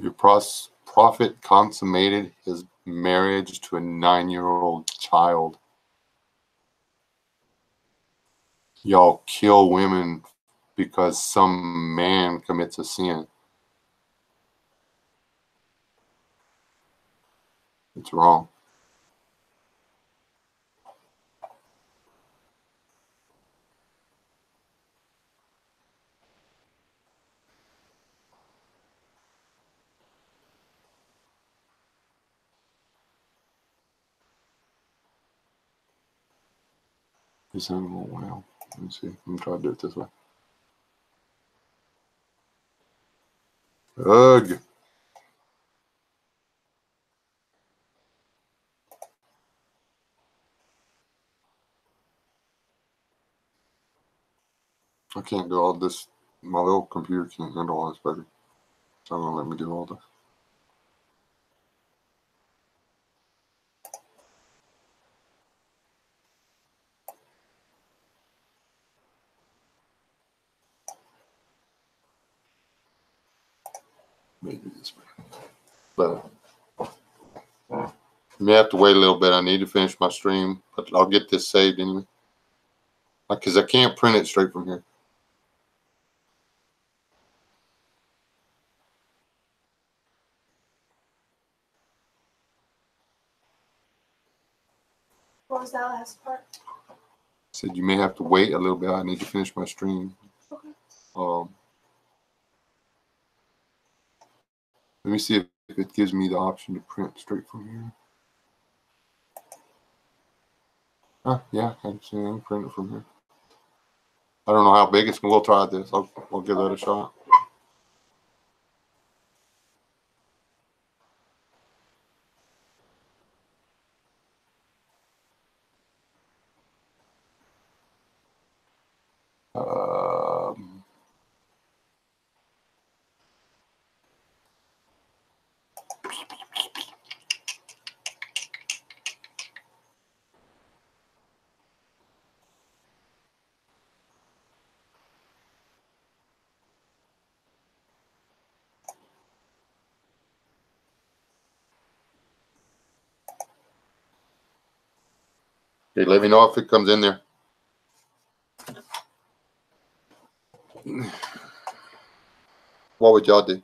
Your prophet consummated his marriage to a 9-year-old child. Y'all kill women because some man commits a sin. It's wrong. This animal, wow. Let me see. I'm trying to do it this way. Ugh. I can't do all this. My little computer can't handle all this, baby. So I'm gonna let me do all this. maybe this way. But I may have to wait a little bit. I need to finish my stream, but I'll get this saved anyway. Because I can't print it straight from here. What was that last part? Said you may have to wait a little bit. I need to finish my stream. Okay. Let me see if it gives me the option to print straight from here. Yeah, I can print it from here. I don't know how big it's going to. We'll try this. I'll give that a shot. Okay, let me know if it comes in there. What would y'all do?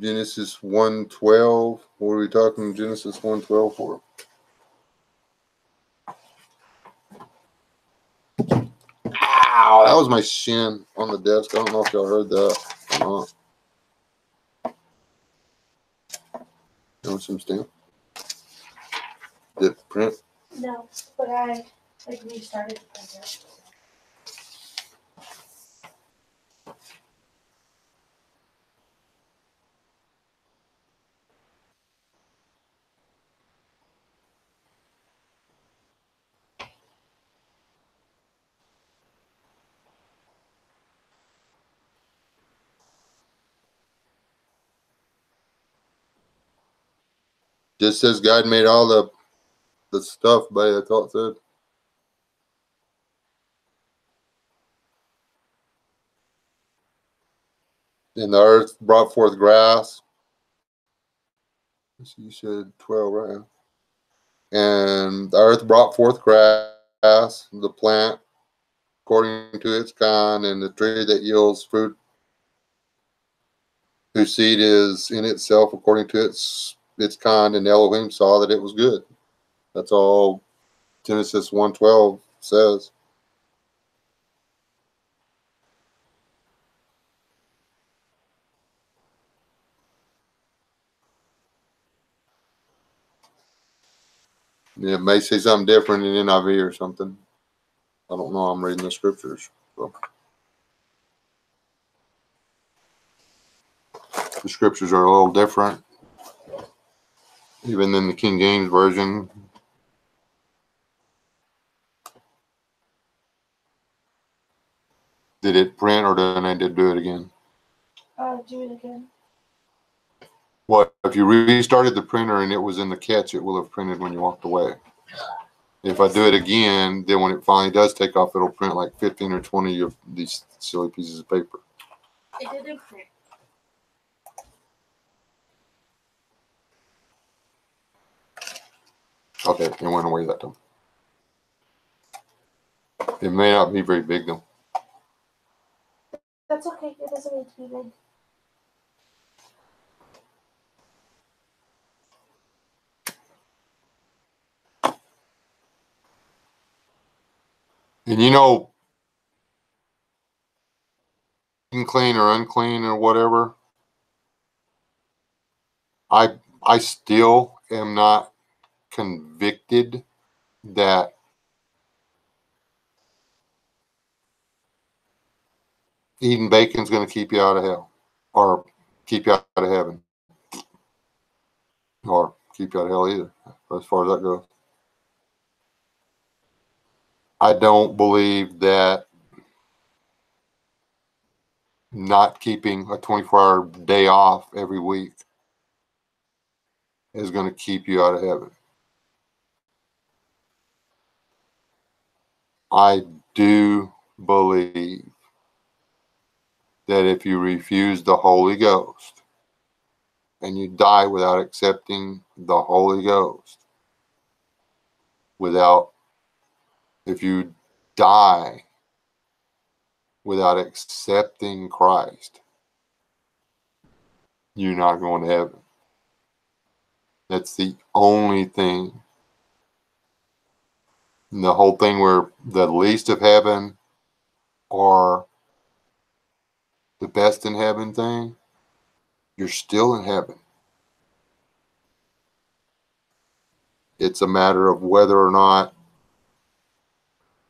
Genesis 1:12. What are we talking Genesis 1:12 for? Ow, that was my shin on the desk. I don't know if y'all heard that or not. You want some stamp? Did it print? No, but I restarted the printer. Just says God made all the stuff, but that's all it said. And the earth brought forth grass. You said 12, right? And the earth brought forth grass, the plant according to its kind, and the tree that yields fruit, whose seed is in itself according to its kind. And Elohim saw that it was good. That's all Genesis 1:12 says. It may say something different in NIV or something. I don't know. I'm reading the scriptures. So. The scriptures are a little different, even in the King James Version. Did it print, or did I need to do it again? Do it again. What if you restarted the printer and it was in the catch? It will have printed when you walked away. If I do it again, then when it finally does take off, it'll print like 15 or 20 of these silly pieces of paper. It didn't print. Okay, it went away that time. It may not be very big though. That's okay. It doesn't need to be big. And you know, clean or unclean or whatever, I still am not convicted that eating bacon's going to keep you out of hell, or keep you out of heaven, or keep you out of hell either, as far as that goes. I don't believe that not keeping a 24-hour day off every week is going to keep you out of heaven. I do believe that if you refuse the Holy Ghost and you die without accepting the Holy Ghost, if you die without accepting Christ, you're not going to heaven. That's the only thing. And the whole thing where the least of heaven or the best in heaven thing, you're still in heaven. It's a matter of whether or not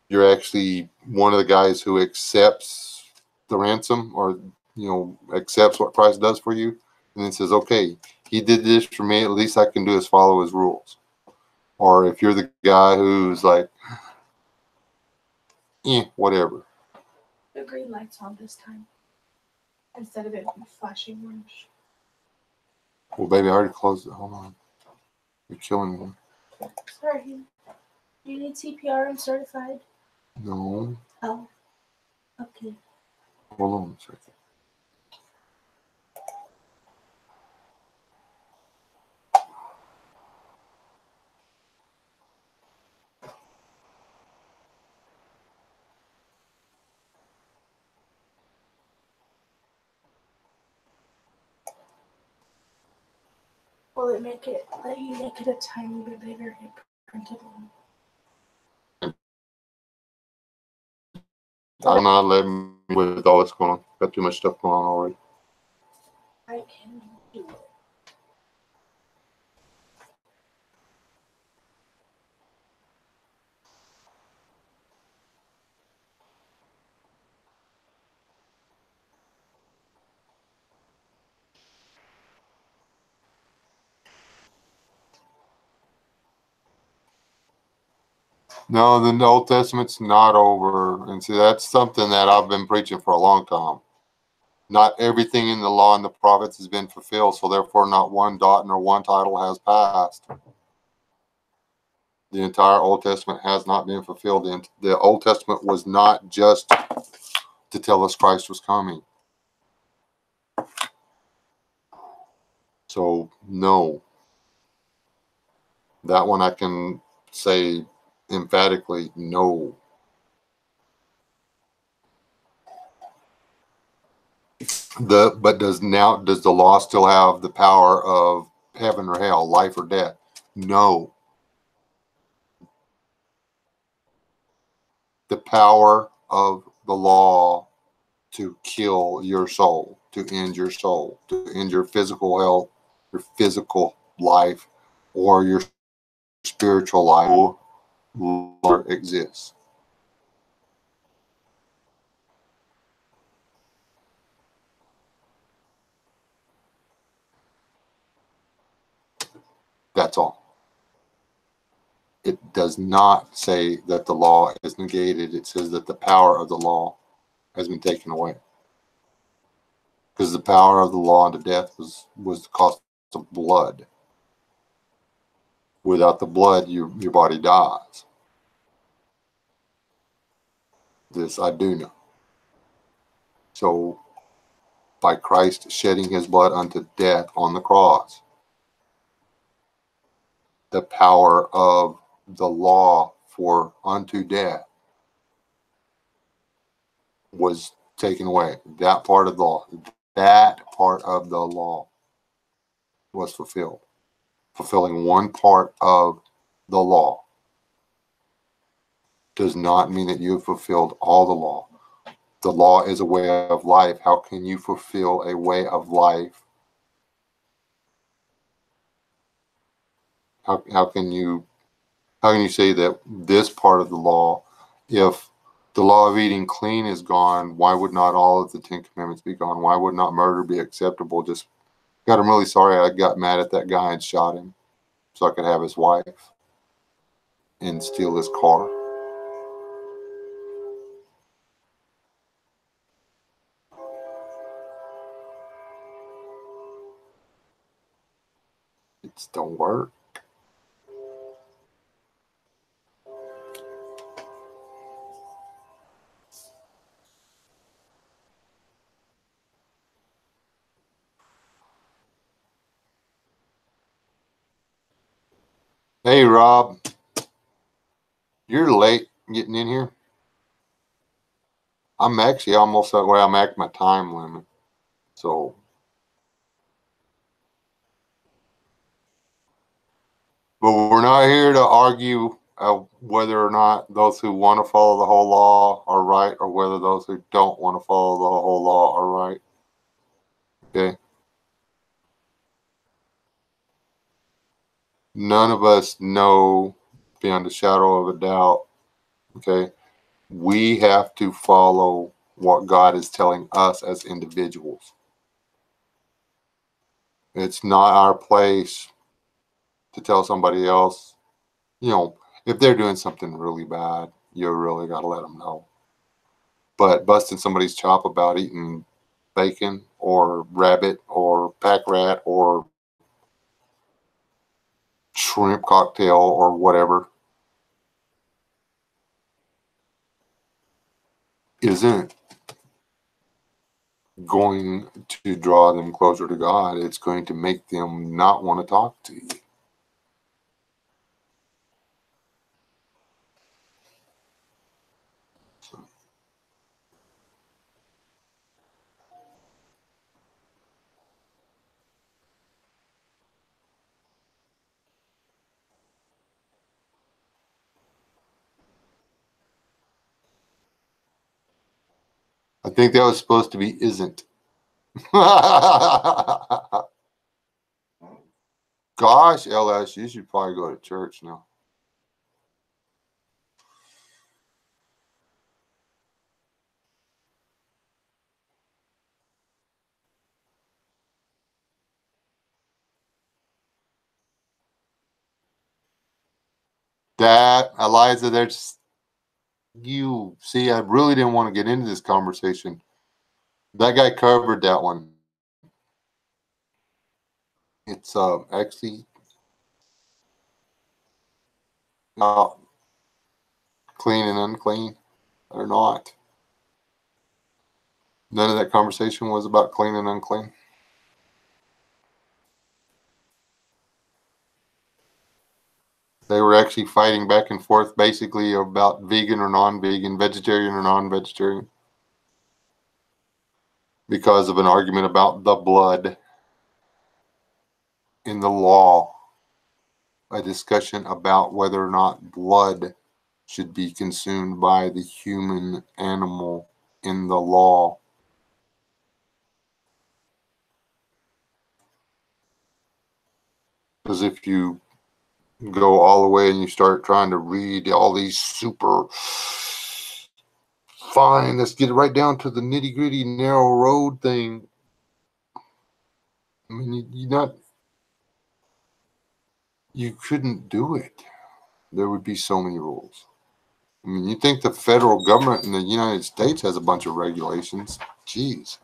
you're actually one of the guys who accepts the ransom, or accepts what Christ does for you, and then says, okay, he did this for me, at least I can do is follow his rules. Or if you're the guy who's like, whatever. The green light's on this time instead of it flashing orange. Well, baby, I already closed it. Hold on. You're killing me. Sorry. Do you need CPR and certified? No. Oh. Okay. Hold on a second. Will it let you make it a tiny bit bigger and printable? I'm not letting me with all that's going on. Got too much stuff going on already. I can do it. No, the Old Testament's not over. And see, that's something that I've been preaching for a long time. Not everything in the law and the prophets has been fulfilled, so therefore not one dot nor one title has passed. The entire Old Testament has not been fulfilled. The Old Testament was not just to tell us Christ was coming. So, no. That one I can say emphatically, no. But does the law still have the power of heaven or hell, life or death? No. The power of the law to kill your soul, to end your soul, to end your physical health, your physical life, or your spiritual life no longer exists. That's all. It does not say that the law is negated. It says that the power of the law has been taken away. Because the power of the law unto death was the cost of blood. Without the blood, your body dies. This I do know. So, by Christ shedding his blood unto death on the cross, the power of the law for unto death was taken away. That part of the law was fulfilled. Fulfilling one part of the law does not mean that you have fulfilled all the law. The law is a way of life. How can you fulfill a way of life? How can you say that this part of the law, if the law of eating clean is gone, why would not all of the 10 Commandments be gone? Why would not murder be acceptable? Just, God, I'm really sorry I got mad at that guy and shot him so I could have his wife and steal his car. It just don't work. Hey, Rob. You're late getting in here. I'm actually almost that way. I'm at my time limit. So, but we're not here to argue whether or not those who want to follow the whole law are right or whether those who don't want to follow the whole law are right. Okay? None of us know beyond a shadow of a doubt. Okay? We have to follow what God is telling us as individuals. It's not our place to tell somebody else, if they're doing something really bad, you really got to let them know. But busting somebody's chop about eating bacon or rabbit or pack rat or shrimp cocktail or whatever isn't going to draw them closer to God. It's going to make them not want to talk to you. I think that was supposed to be isn't. Gosh, LS, you should probably go to church now. That, Eliza, there's you see, I really didn't want to get into this conversation. That guy covered that one. It's actually clean and unclean or not. None of that conversation was about clean and unclean. They were actually fighting back and forth basically about vegan or non-vegan, vegetarian or non-vegetarian, because of an argument about the blood in the law, a discussion about whether or not blood should be consumed by the human animal in the law. Because if you go all the way and you start trying to read all these super fine, let's get it right down to the nitty gritty narrow road thing. I mean, you couldn't do it. There would be so many rules. I mean, you think the federal government in the United States has a bunch of regulations? Jeez.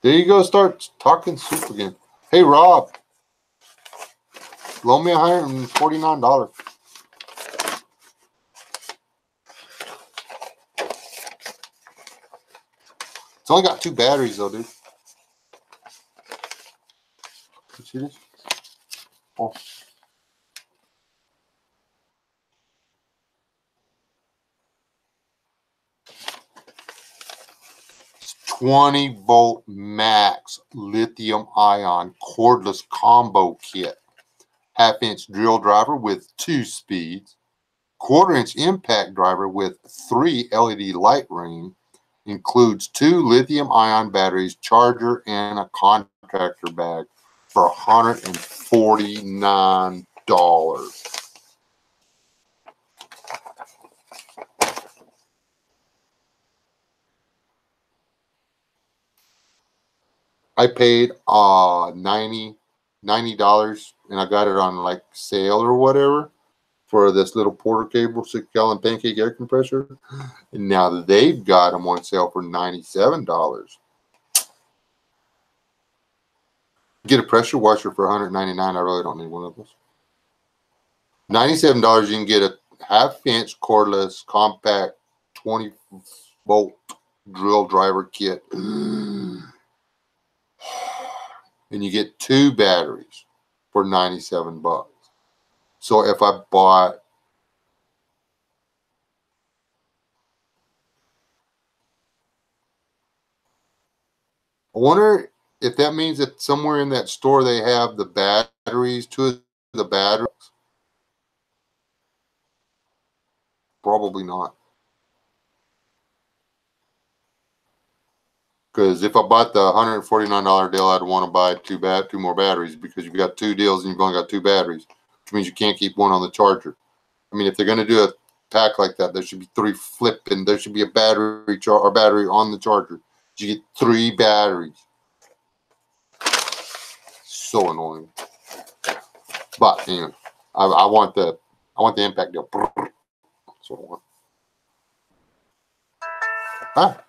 There you go. Start talking soup again. Hey, Rob, loan me $149. It's only got 2 batteries though, dude. You see this? Oh. 20-volt max lithium ion cordless combo kit. 1/2-inch drill driver with 2 speeds. 1/4-inch impact driver with 3 LED light ring. Includes 2 lithium ion batteries, charger, and a contractor bag for $149. I paid $90 and I got it on like sale or whatever for this little Porter cable 6-gallon pancake air compressor. And now they've got them on sale for $97. Get a pressure washer for $199. I really don't need one of those. $97, you can get a half-inch cordless compact 20-volt drill driver kit. And you get 2 batteries for $97. So if I bought I wonder if that means that somewhere in that store they have the batteries to the batteries. Probably not. Because if I bought the $149 deal, I'd want to buy two more batteries, because you've got 2 deals and you've only got 2 batteries, which means you can't keep one on the charger. I mean, if they're going to do a pack like that, there should be 3 flipping. There should be a battery on the charger. You get 3 batteries. So annoying. But anyway, I want the impact deal. That's what I want. Ah.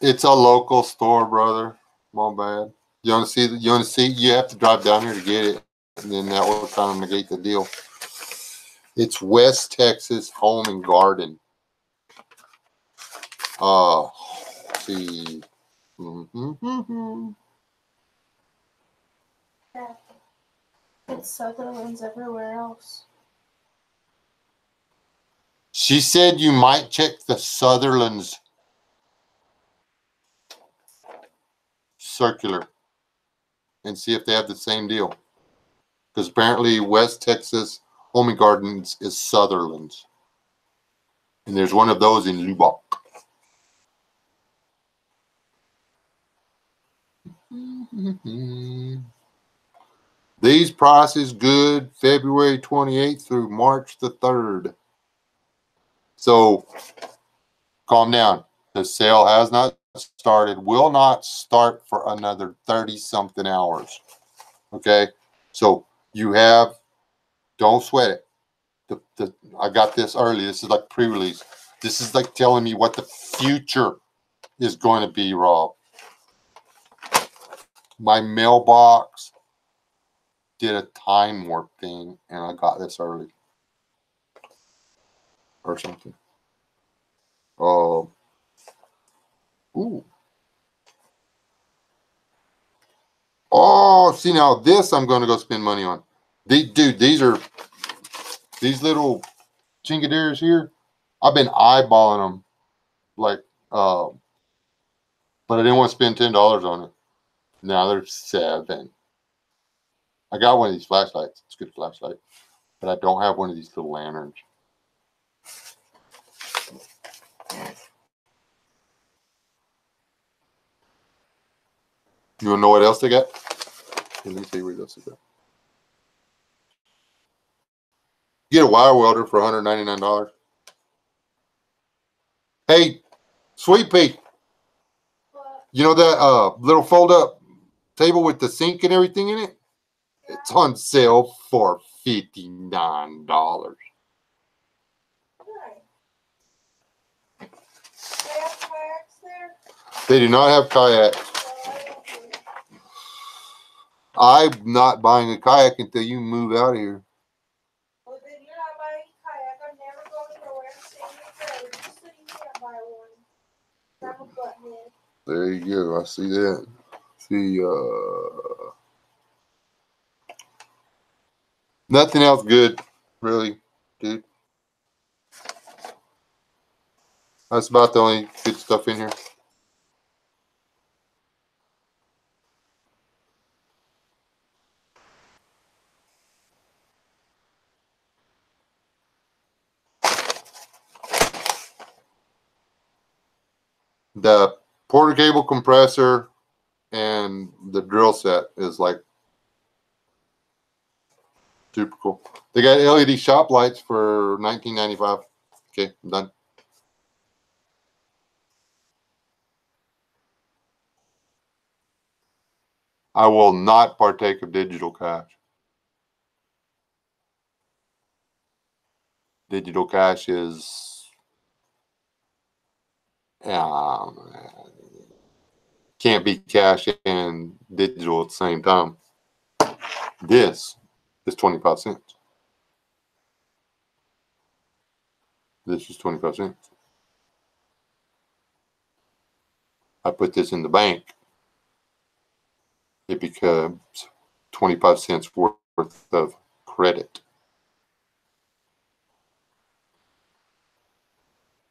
It's a local store, brother. My bad. You want to see? You want to see? You have to drive down here to get it, and then that will kind of negate the deal. It's West Texas Home and Garden. Let's see. It's Sutherland's everywhere else. She said you might check the Sutherland's circular and see if they have the same deal. Because apparently West Texas Home and Gardens is Sutherland's. And there's one of those in Lubbock. These prices good February 28th through March the 3rd. So calm down. The sale has not started, will not start for another 30-something hours. Okay? So you have, don't sweat it. I got this early. This is like pre-release. This is like telling me what the future is going to be, Rob. My mailbox did a time warp thing, and I got this early. Or something. Ooh. Oh, see, now this I'm going to go spend money on. Dude, these little chingaderas here. I've been eyeballing them, like, but I didn't want to spend $10 on it. Now they're $7. I got one of these flashlights. It's a good flashlight, but I don't have one of these little lanterns. You want to know what else they got? Let me see what else they got. You get a wire welder for $199. Hey, Sweet Pea. You know that little fold-up table with the sink and everything in it? It's on sale for $59. They do not have kayaks. I'm not buying a kayak until you move out of here. Well, then you're not buying a kayak. I'm never going nowhere. I'm staying in the just so you can't buy one. I'm a butthead. There you go. I see that. See, nothing else good, really, dude. That's about the only good stuff in here. The Porter cable compressor and the drill set is like super cool. They got LED shop lights for $19.95. Okay, I'm done. I will not partake of digital cash. digital cash is can't be cash and digital at the same time. This is 25 cents. This is 25 cents. I put this in the bank. It becomes 25 cents worth of credit.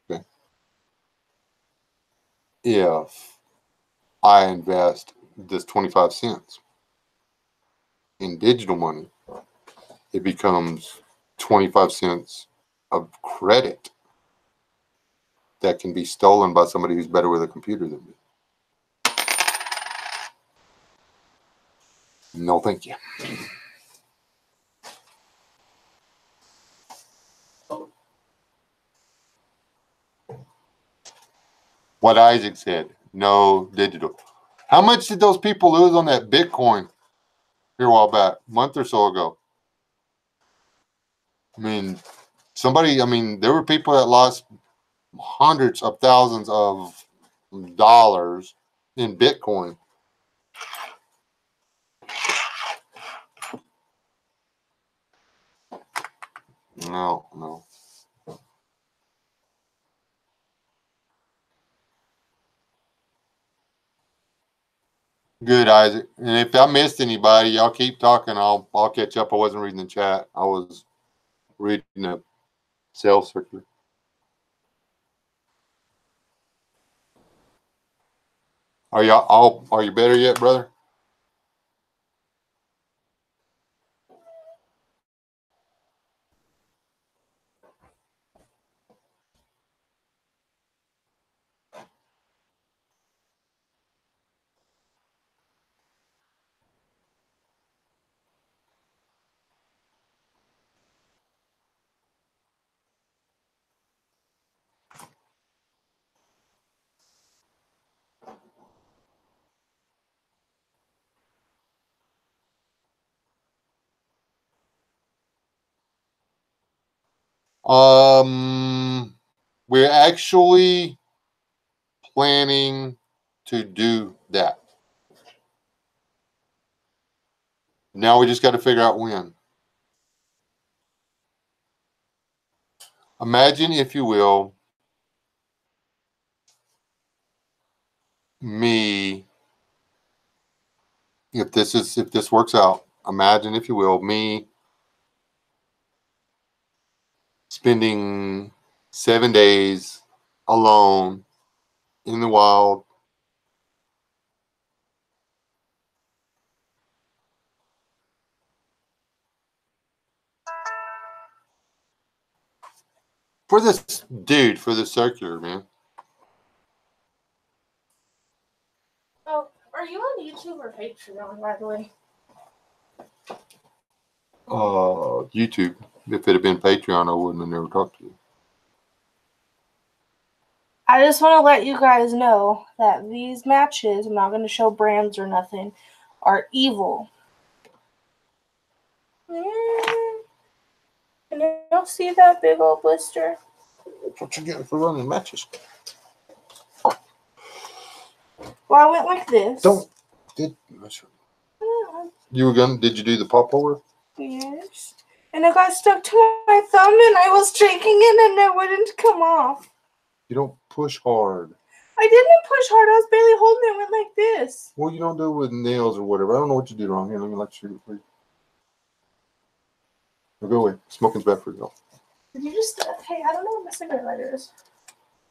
Okay. If I invest this 25 cents in digital money, it becomes 25 cents of credit that can be stolen by somebody who's better with a computer than me. No, thank you. What Isaac said, no digital. How much did those people lose on that Bitcoin here a while back, a month or so ago? I mean, there were people that lost hundreds of thousands of dollars in Bitcoin. No. Good, Isaac. And if I missed anybody, y'all keep talking. I'll catch up. I wasn't reading the chat. I was reading the sales circular. Are you better yet, brother? We're actually planning to do that. Now we just got to figure out when. Imagine, if you will, me, if this works out, imagine, if you will, me spending 7 days alone in the wild, for the circular, man. Oh, are you on YouTube or Patreon, by the way? YouTube. If it had been Patreon, I wouldn't have never talked to you. I just want to let you guys know that these matches, I'm not going to show brands or nothing, are evil. Can you see that big old blister? That's what you get for running matches. Well, I went like this. Did you do the popover? Yes. And it got stuck to my thumb and I was shaking it and it wouldn't come off. You don't push hard. I didn't push hard. I was barely holding it. It went like this. Well, you don't do it with nails or whatever. I don't know what you did wrong. Here, let me shoot it for you. Now go away. Smoking's bad for you. Did you just... Hey, I don't know what my cigarette lighter is.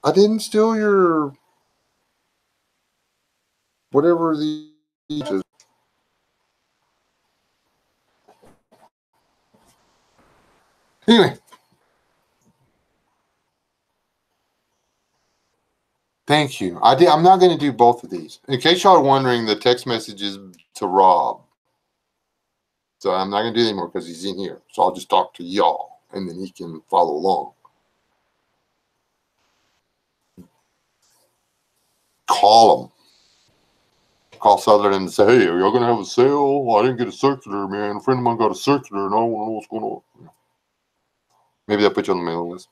I didn't steal your... whatever these is. Anyway. Thank you. I'm not going to do both of these. In case y'all are wondering, the text message is to Rob. So I'm not going to do anymore because he's in here. So I'll just talk to y'all, and then he can follow along. Call him. Call Sutherland and say, hey, are y'all going to have a sale? Well, I didn't get a circular, man. A friend of mine got a circular, and I don't know what's going on. Maybe they'll put you on the mailing list.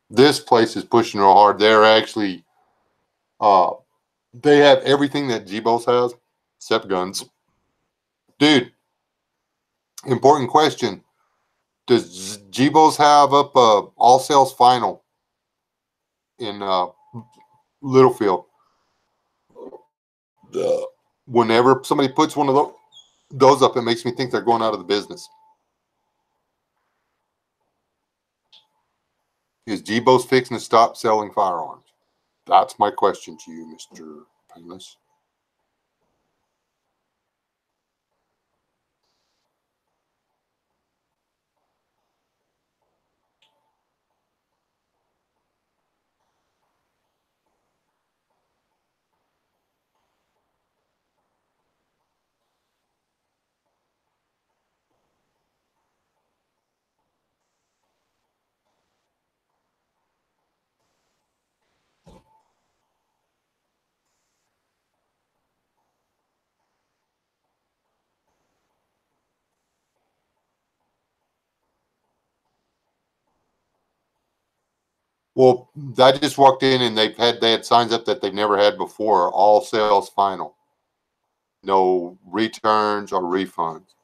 This place is pushing real hard. They're actually, they have everything that G-Boss has, except guns. Dude, important question. Does G-Boss have up all sales final in Littlefield? Whenever somebody puts one of those up, it makes me think they're going out of the business. Is G-Boss fixing to stop selling firearms? That's my question to you, Mr. Painless. Well, I just walked in and they had signs up that they've never had before. All sales final. No returns or refunds.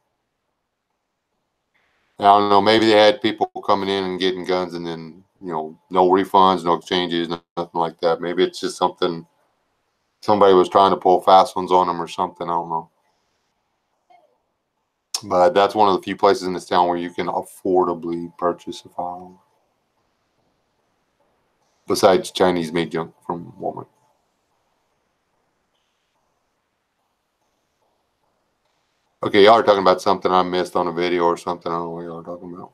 I don't know. Maybe they had people coming in and getting guns, and then no refunds, no exchanges, nothing like that. Maybe it's just something somebody was trying to pull fast ones on them or something. I don't know. But that's one of the few places in this town where you can affordably purchase a firearm. Besides Chinese-made junk from Walmart. Okay, y'all are talking about something I missed on a video or something. I don't know what y'all are talking about.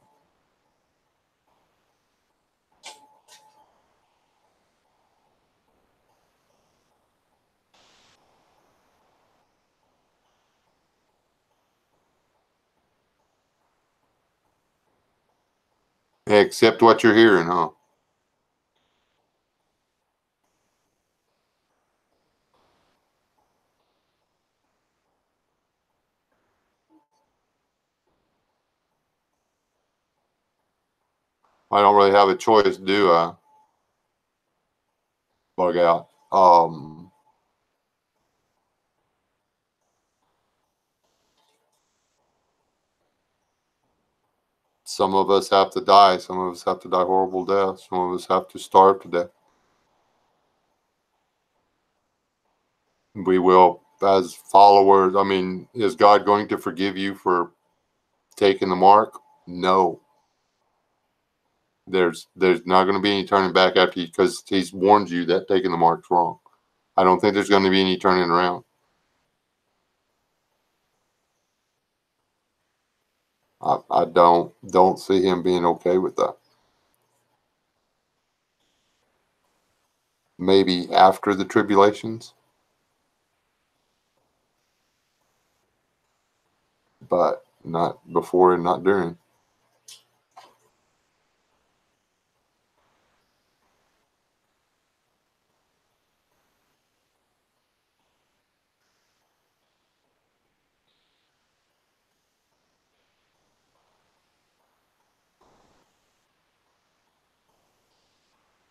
Except what you're hearing, huh? I don't really have a choice, do I? Bug out. Some of us have to die. Some of us have to die horrible deaths. Some of us have to starve to death. We will, as followers, I mean, is God going to forgive you for taking the mark? No. There's not going to be any turning back after you, because he's warned you that taking the mark's wrong. I don't think there's going to be any turning around. I don't see him being okay with that. Maybe after the tribulations, but not before and not during.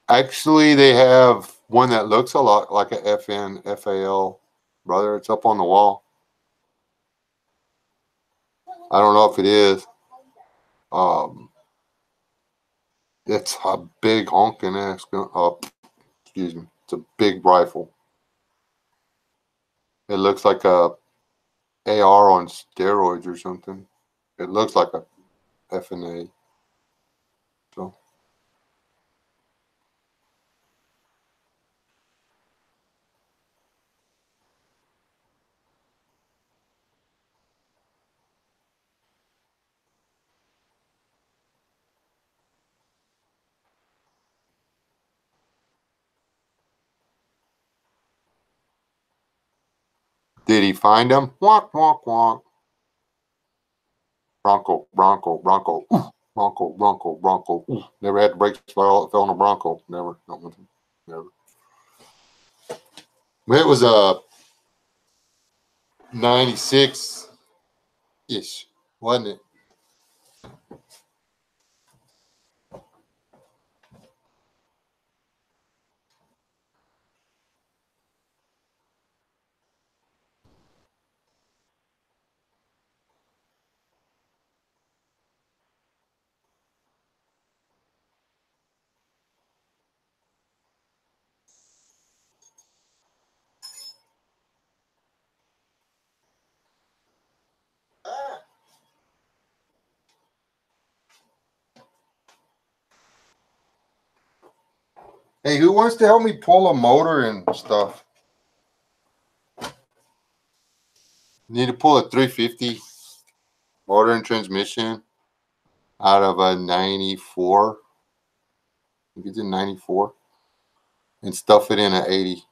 Actually, they have one that looks a lot like a FN FAL, brother. It's up on the wall. I don't know if it is. It's a big honking ass gun. Excuse me. It's a big rifle. It looks like a AR on steroids or something. It looks like a FNA. So. Did he find him? Walk, walk, walk. Bronco, Bronco, Bronco. Bronco, Bronco, Bronco. Never had the brakes fell on a Bronco. Never. Never. Well, it was a 96-ish. wasn't it? Hey, who wants to help me pull a motor and stuff? Need to pull a 350 motor and transmission out of a 94. I think it's a 94. And stuff it in a 80.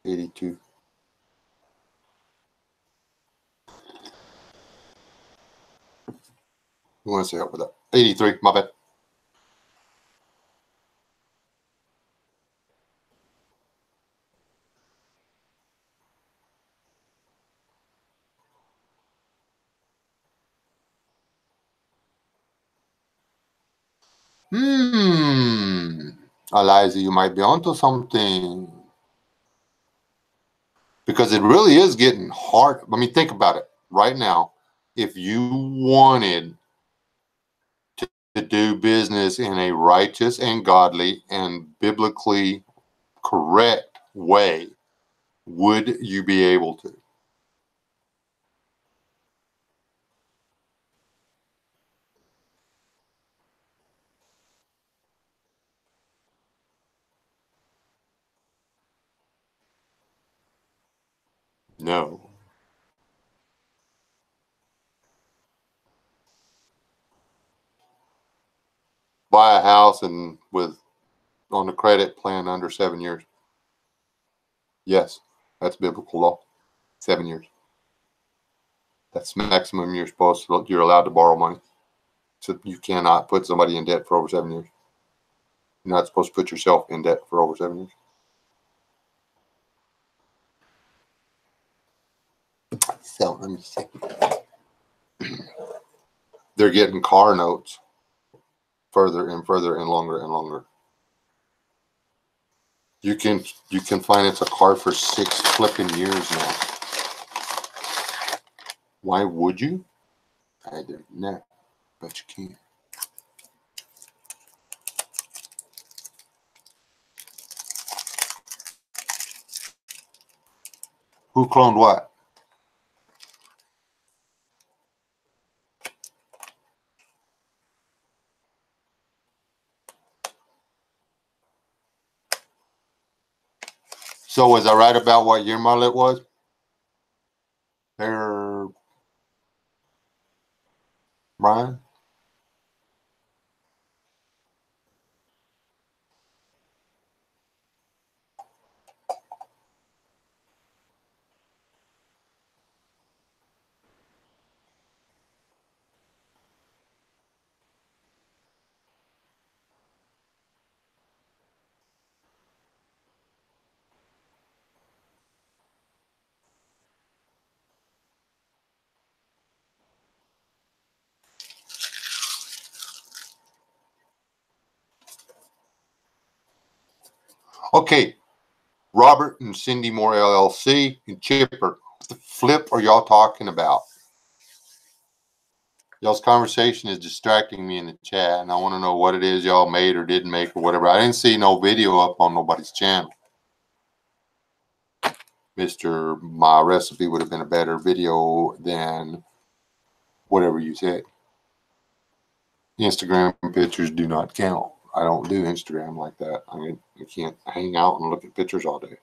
82. Who wants to help with that? 83, my bad. Eliza, you might be onto something. Because it really is getting hard. I mean, think about it right now. If you wanted to do business in a righteous and godly and biblically correct way, would you be able to? No. Buy a house and with on the credit plan under 7 years. Yes, that's biblical law. 7 years. That's maximum you're allowed to borrow money. So you cannot put somebody in debt for over 7 years. You're not supposed to put yourself in debt for over 7 years. So let me see. They're getting car notes further and further and longer and longer. You can finance a car for 6 flipping years now. Why would you? I don't know, but you can. Who cloned what? So was I right about what year model it was? There, Brian? Okay, Robert and Cindy Moore LLC and Chipper. What the flip are y'all talking about? Y'all's conversation is distracting me in the chat, and I want to know what it is y'all made or didn't make or whatever. I didn't see no video up on nobody's channel. My recipe would have been a better video than whatever you said. Instagram pictures do not count. I don't do Instagram like that. I mean, I can't hang out and look at pictures all day.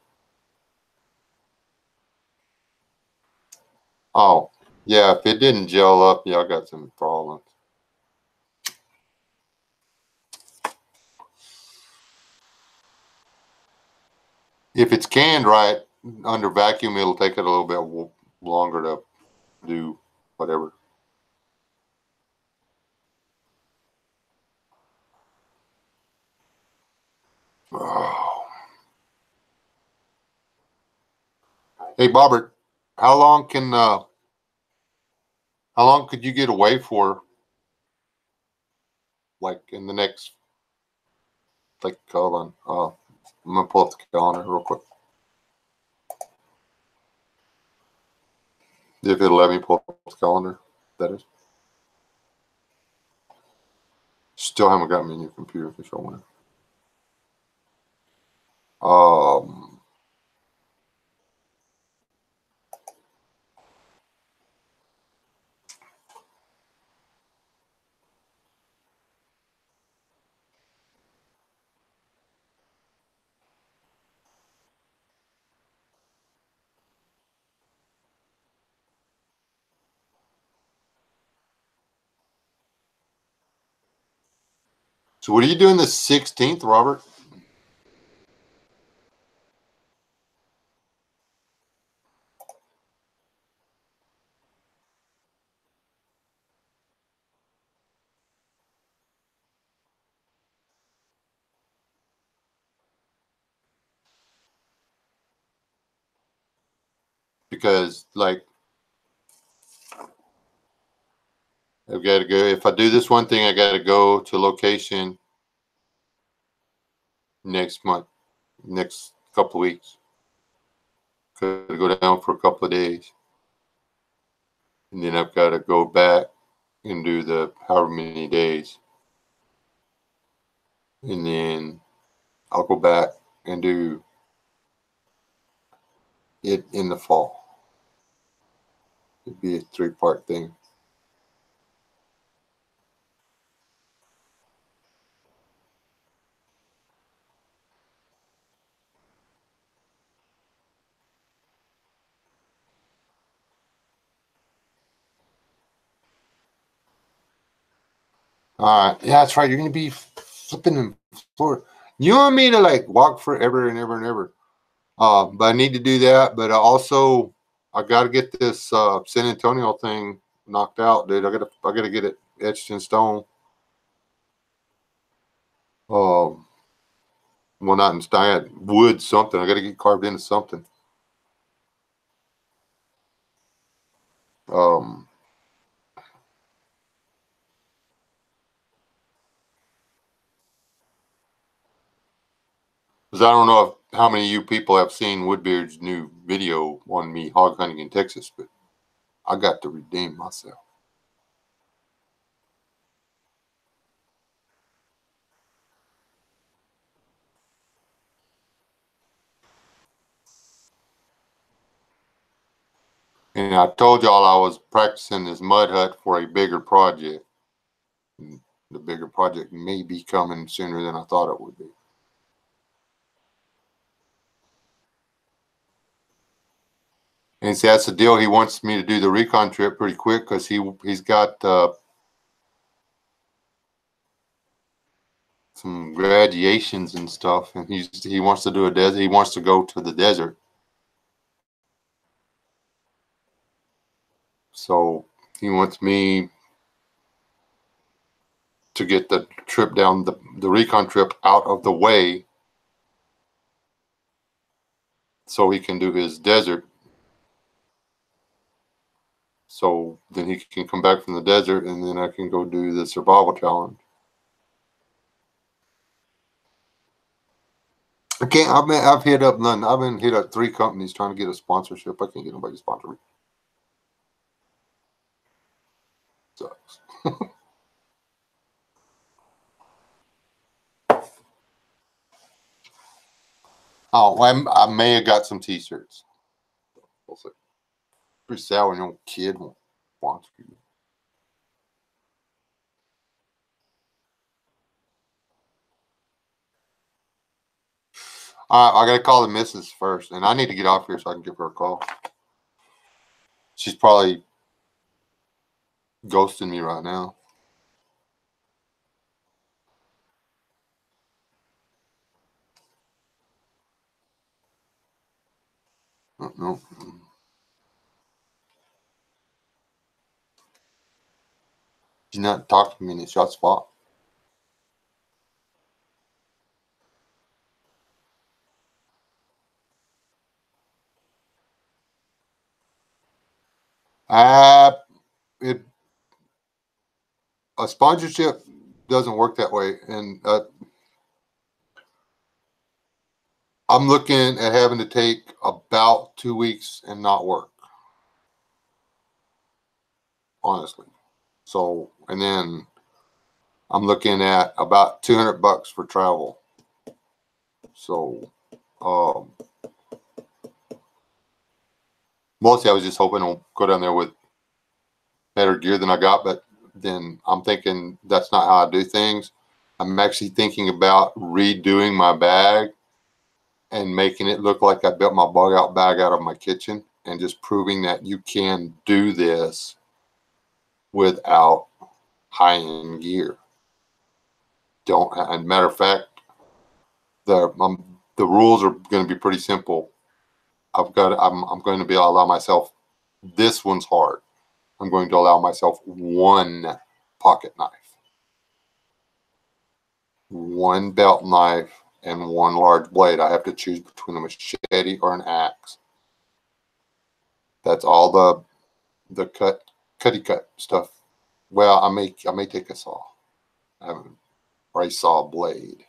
Oh, yeah, if it didn't gel up, y'all got some problems. If it's canned right under vacuum, it'll take it a little bit longer to do whatever. Oh. Hey, Bobbert, how long can How long could you get away for? Like in the next, like, hold on. I'm gonna pull up the calendar real quick. If it'll let me pull up the calendar, that is. Still haven't got me a new computer to show one. So what are you doing the 16th, Robert? Because like I've got to go. If I do this one thing, I got to go to location next month, next couple of weeks. Got to go down for a couple of days, and then I've got to go back and do the however many days, and then I'll go back and do it in the fall. It'd be a 3-part thing. All right. Yeah, that's right. You're gonna be flipping in Florida. You want me to like walk forever and ever and ever. But I need to do that. But I got to get this San Antonio thing knocked out, dude. I gotta get it etched in stone. Well, not in stone, wood, something. I got to get carved into something. Um, because I don't know how many of you people have seen Woodbeard's new video on me hog hunting in Texas, but I got to redeem myself. And I told y'all I was practicing this mud hut for a bigger project. And the bigger project may be coming sooner than I thought it would be. And see, that's the deal. He wants me to do the recon trip pretty quick because he's got some graduations and stuff, and he wants to do a desert. He wants to go to the desert. So he wants me to get the trip down, the recon trip out of the way so he can do his desert. So then he can come back from the desert and then I can go do the survival challenge. I can't, I've hit up none. I've been hit up 3 companies trying to get a sponsorship. I can't get nobody to sponsor me. Sucks. Oh, I may have got some t-shirts. We'll see. Pretty sad when your kid won't sponsor you. I got to call the missus first, and I need to get off here so I can give her a call. She's probably ghosting me right now. No. She's not talking to me in a shot spot. a sponsorship doesn't work that way. And I'm looking at having to take about 2 weeks and not work, honestly. So, and then I'm looking at about $200 for travel. So, mostly I was just hoping to go down there with better gear than I got, but then I'm thinking that's not how I do things. I'm actually thinking about redoing my bag and making it look like I built my bug out bag out of my kitchen, and just proving that you can do this without high-end gear. And matter of fact, the rules are going to be pretty simple. I'm going to allow myself, this one's hard. I'm going to allow myself one pocket knife, one belt knife, and one large blade. I have to choose between a machete or an axe. That's all the cutty cut stuff. Well, I may take a saw, or a saw blade.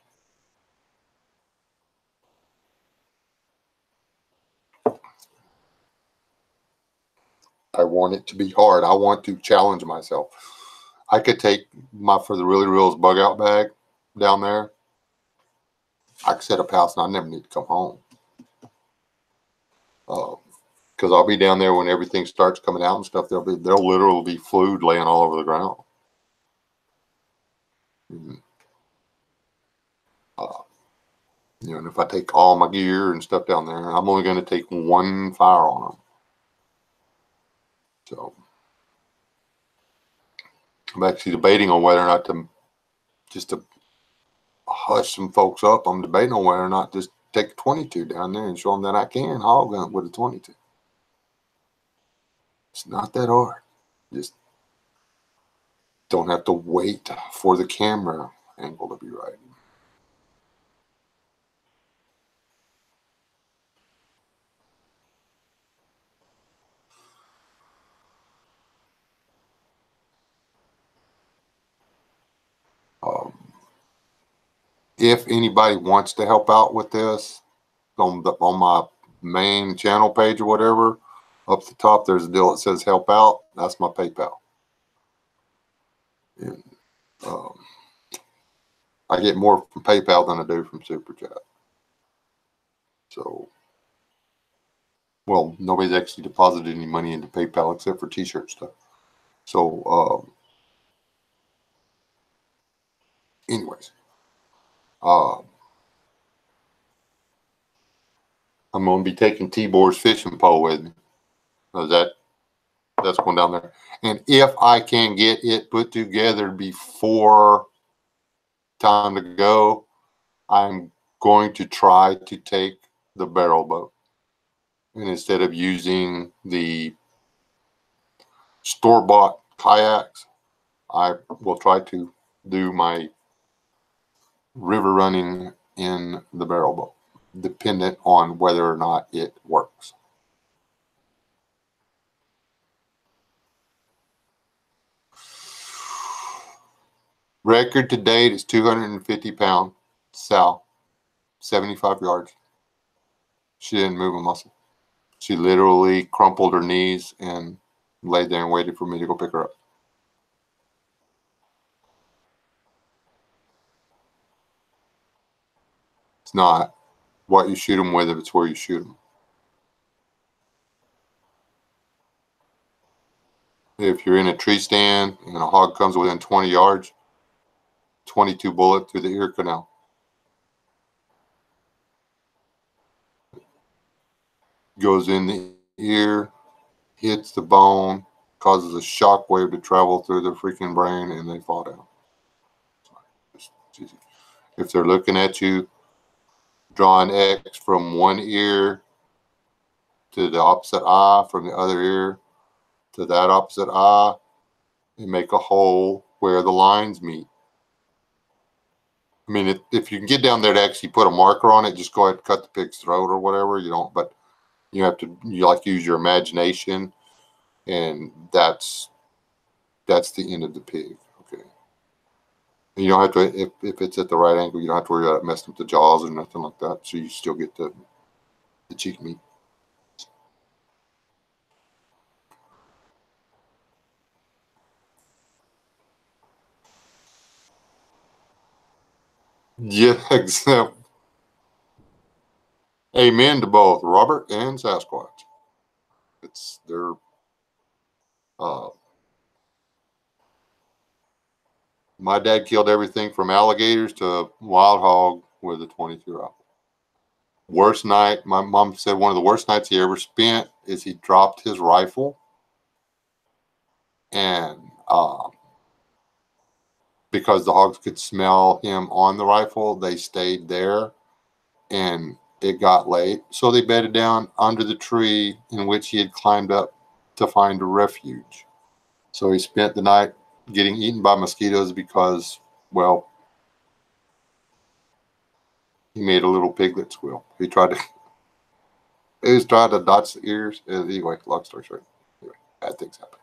I want it to be hard. I want to challenge myself. I could take for the Really Reals bug out bag down there. I could set up house and I never need to come home. Because I'll be down there when everything starts coming out and stuff. They'll literally be fluid laying all over the ground. And if I take all my gear and stuff down there, I'm only going to take one fire on them. So I'm actually debating on whether or not to hush some folks up. I'm debating on whether or not just take a 22 down there and show them that I can hog hunt with a 22. It's not that hard. Just don't have to wait for the camera angle to be right. If anybody wants to help out with this, on my main channel page or whatever, up the top there's a deal that says help out. That's my PayPal. And I get more from PayPal than I do from Super Chat. So, well, nobody's actually deposited any money into PayPal except for t-shirt stuff. So, anyways, I'm going to be taking T-Boar's fishing pole with me. That's going down there. And if I can get it put together before time to go, I'm going to try to take the barrel boat. And instead of using the store-bought kayaks, I will try to do my river running in the barrel boat, dependent on whether or not it works. Record to date is 250 pound Sal, 75 yards. She didn't move a muscle. She literally crumpled her knees and laid there and waited for me to go pick her up. It's not what you shoot them with, if it's where you shoot them. If you're in a tree stand and a hog comes within 20 yards, 22 bullet through the ear canal. Goes in the ear, hits the bone, causes a shock wave to travel through the freaking brain, and they fall down. If they're looking at you, draw an X from one ear to the opposite eye, from the other ear to that opposite eye, and make a hole where the lines meet. I mean, if you can get down there to actually put a marker on it, just go ahead and cut the pig's throat or whatever. You don't, but you have to, use your imagination, and that's that's the end of the pig. Okay. And you don't have to, if it's at the right angle, you don't have to worry about messing up the jaws or nothing like that. So you still get the cheek meat. Yeah, exactly. Amen to both Robert and Sasquatch. They're uh, my dad killed everything from alligators to wild hog with a 22 rifle. Worst night, my mom said one of the worst nights he ever spent is he dropped his rifle, and because the hogs could smell him on the rifle, they stayed there, and it got late, so they bedded down under the tree in which he had climbed up to find a refuge. So he spent the night getting eaten by mosquitoes because, well, he made a little piglet squeal. He was trying to dodge the ears. Anyway, long story short, anyway, bad things happen.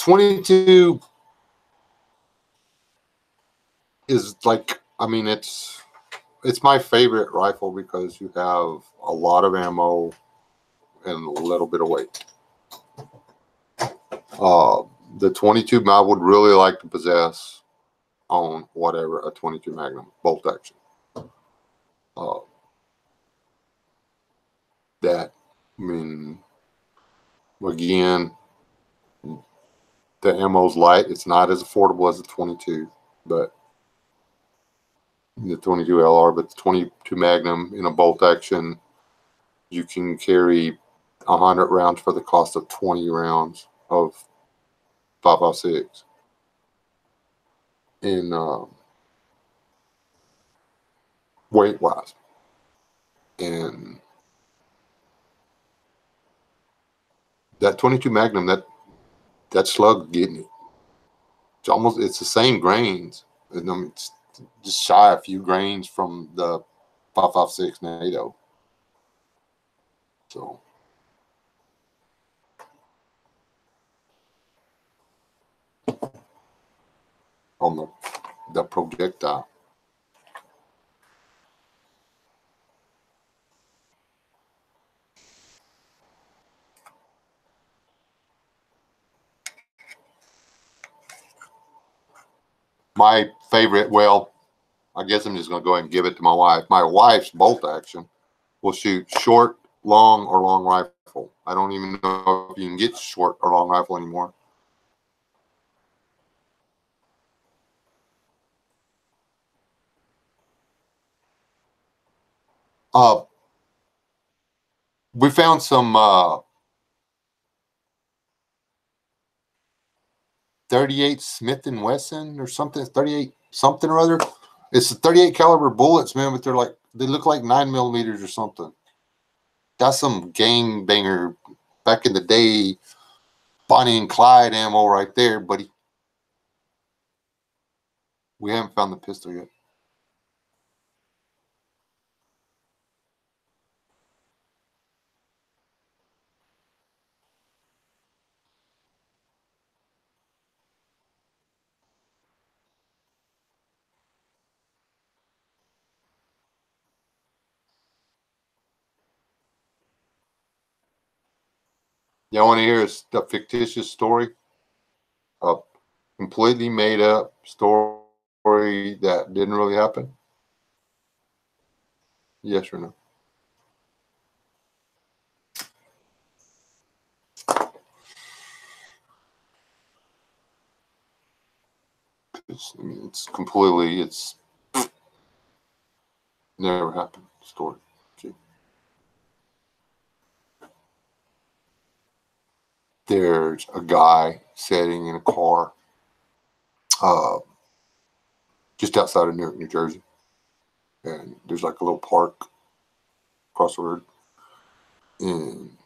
.22 is like, I mean, it's my favorite rifle because you have a lot of ammo and a little bit of weight. The 22 I would really like to possess on whatever, a 22 Magnum bolt action. That, I mean, again, the ammo's light. It's not as affordable as the 22, but the 22 LR, but the 22 Magnum in a bolt action, you can carry 100 rounds for the cost of 20 rounds of 5.56. In weight wise, and that 22 Magnum, that slug getting it. It's the same grains. It's just shy a few grains from the 5.56 NATO. So on the projectile. My favorite, well, I guess I'm just going to go ahead and give it to my wife. My wife's bolt action will shoot short, long, or long rifle. I don't even know if you can get short or long rifle anymore. We found some 38 Smith & Wesson or something, 38 something or other. It's the 38 caliber bullets, man, but they look like 9mm or something. That's some gang banger back in the day, Bonnie and Clyde ammo right there, buddy. We haven't found the pistol yet. Y'all want to hear a fictitious story? A completely made up story that didn't really happen? Yes or no? It's never happened story. Okay. there's a guy sitting in a car just outside of Newark, New Jersey. And there's like a little park across the road. And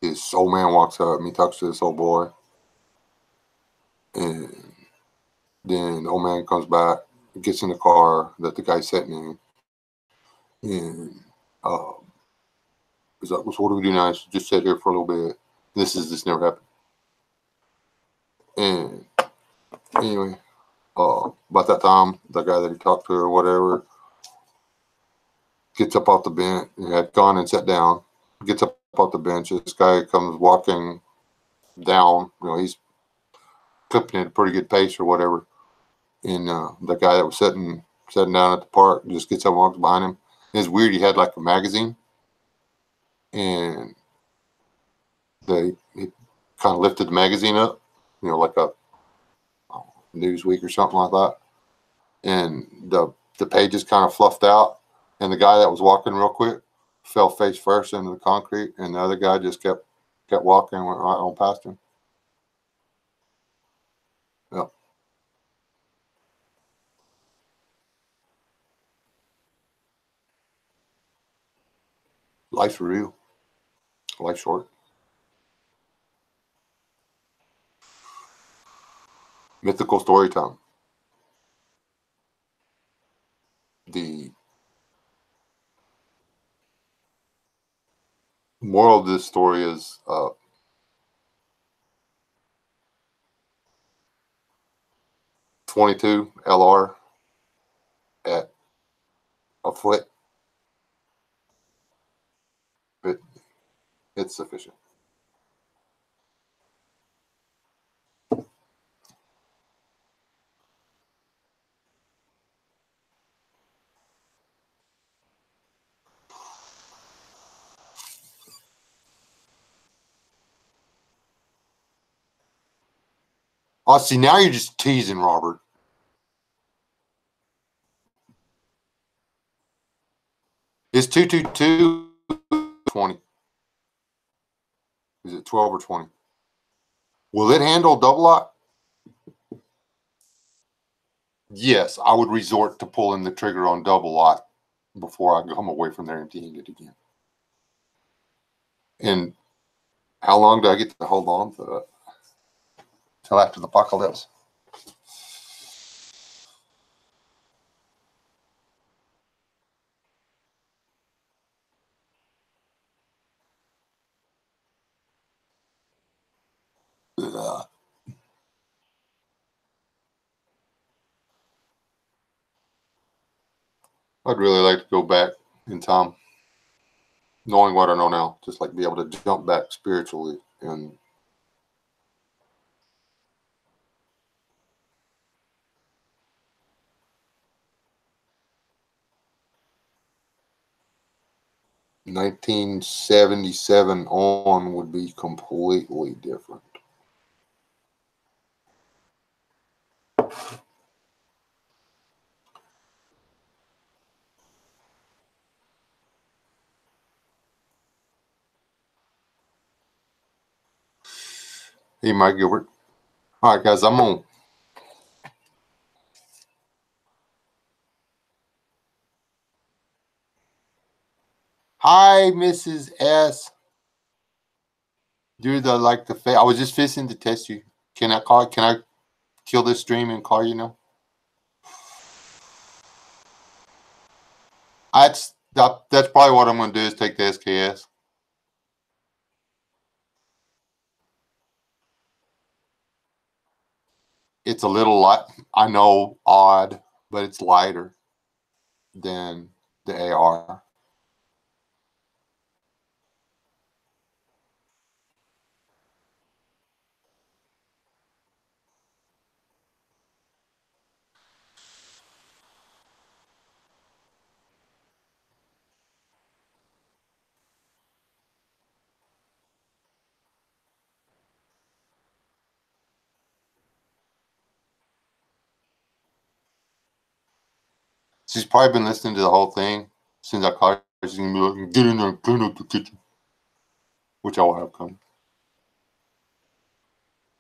this old man walks up and he talks to this old boy. And then the old man comes back, gets in the car that the guy's sitting in. And he's like, well, so what do we do now? So just sit here for a little bit. This never happened. And anyway, about that time, the guy that he talked to or whatever gets up off the bench and had gone and sat down, gets up off the bench. This guy comes walking down, he's clipping at a pretty good pace or whatever. And the guy that was sitting down at the park just gets up and walks behind him. And it's weird, he had like a magazine. And he kind of lifted the magazine up, like a Newsweek or something like that. And the pages kind of fluffed out. And the guy that was walking real quick fell face first into the concrete. And the other guy just kept walking and went right on past him. Yep. Life's real. Life's short. Mythical story time. The moral of this story is .22 LR at a foot. It's sufficient. Oh, see, now you're just teasing, Robert. Is 222 20? Is it 12 or 20? Will it handle double lock? Yes, I would resort to pulling the trigger on double lock before I come away from there empty-handed again. And how long do I get to hold on to it? Till after the apocalypse. I'd really like to go back in time, knowing what I know now, just like be able to jump back spiritually and (1977) on would be completely different. Hey, Mike Gilbert. All right, guys, I'm on. Hi, Mrs. S. You're I was just fishing to test you. Can I kill this stream and call you now? That's probably what I'm going to do is take the SKS. It's a little light. I know, odd, but it's lighter than the AR. She's probably been listening to the whole thing since I called her. She's going to be like, get in there and clean up the kitchen. which y'all have coming.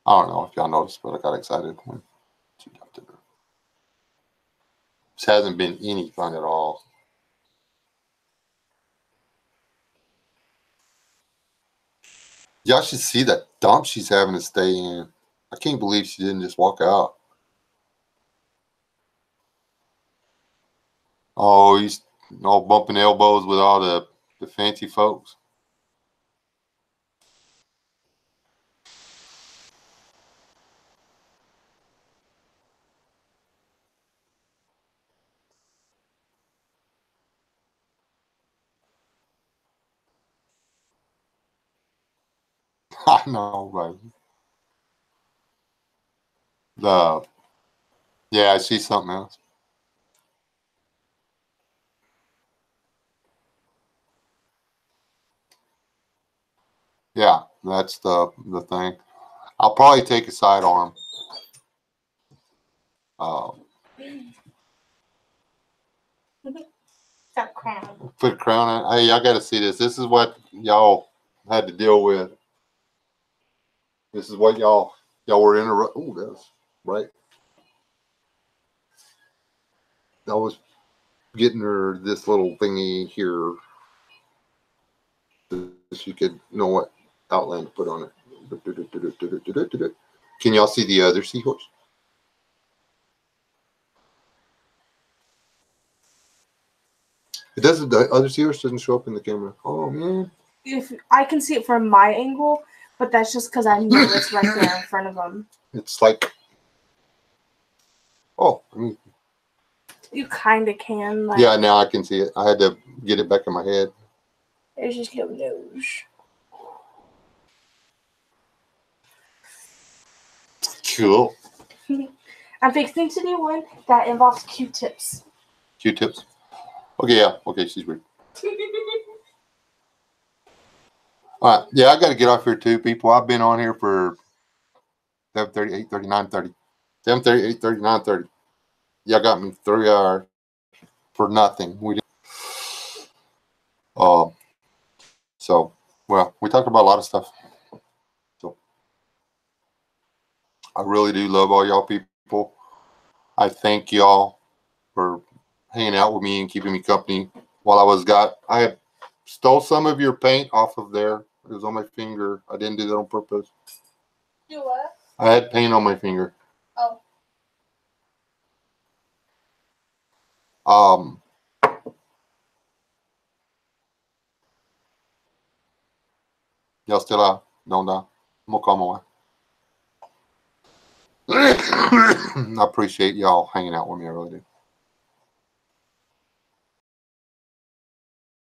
I don't know if y'all noticed, but I got excited when she jumped in there. This hasn't been any fun at all. Y'all should see that dump she's having to stay in. I can't believe she didn't just walk out. Oh, he's all bumping elbows with all the fancy folks. I know, right? Yeah, I see something else. Yeah, that's the thing. I'll probably take a sidearm. That crown. Put a crown on. Hey, y'all got to see this. This is what y'all had to deal with. This is what y'all were interrupted. Oh, that's right. I was getting her this little thingy here, so she could know what outline to put on it. Can y'all see the other seahorse? It doesn't. The other seahorse doesn't show up in the camera. Oh man. If I can see it from my angle, but that's just because I know it's right there in front of them. It's like, oh, I mean, you kind of can. Like, yeah, now I can see it. I had to get it back in my head. There's just no nose. Cool. I'm fixing to do one that involves Q-tips. Q-tips? Okay, yeah. Okay, she's weird. All right. Yeah, I got to get off here too, people. I've been on here for 7:30, 8:30, 9:30. 7:30, 8:30, 9:30. Y'all got me 3 hours for nothing. We didn't. So, well, we talked about a lot of stuff. So, I really do love all y'all people. I thank y'all for hanging out with me and keeping me company while I had stole some of your paint off of there. It was on my finger. I didn't do that on purpose. Do what? I had paint on my finger. Oh. Y'all still out? Don't die. I'm gonna call my wife. I appreciate y'all hanging out with me. I really do.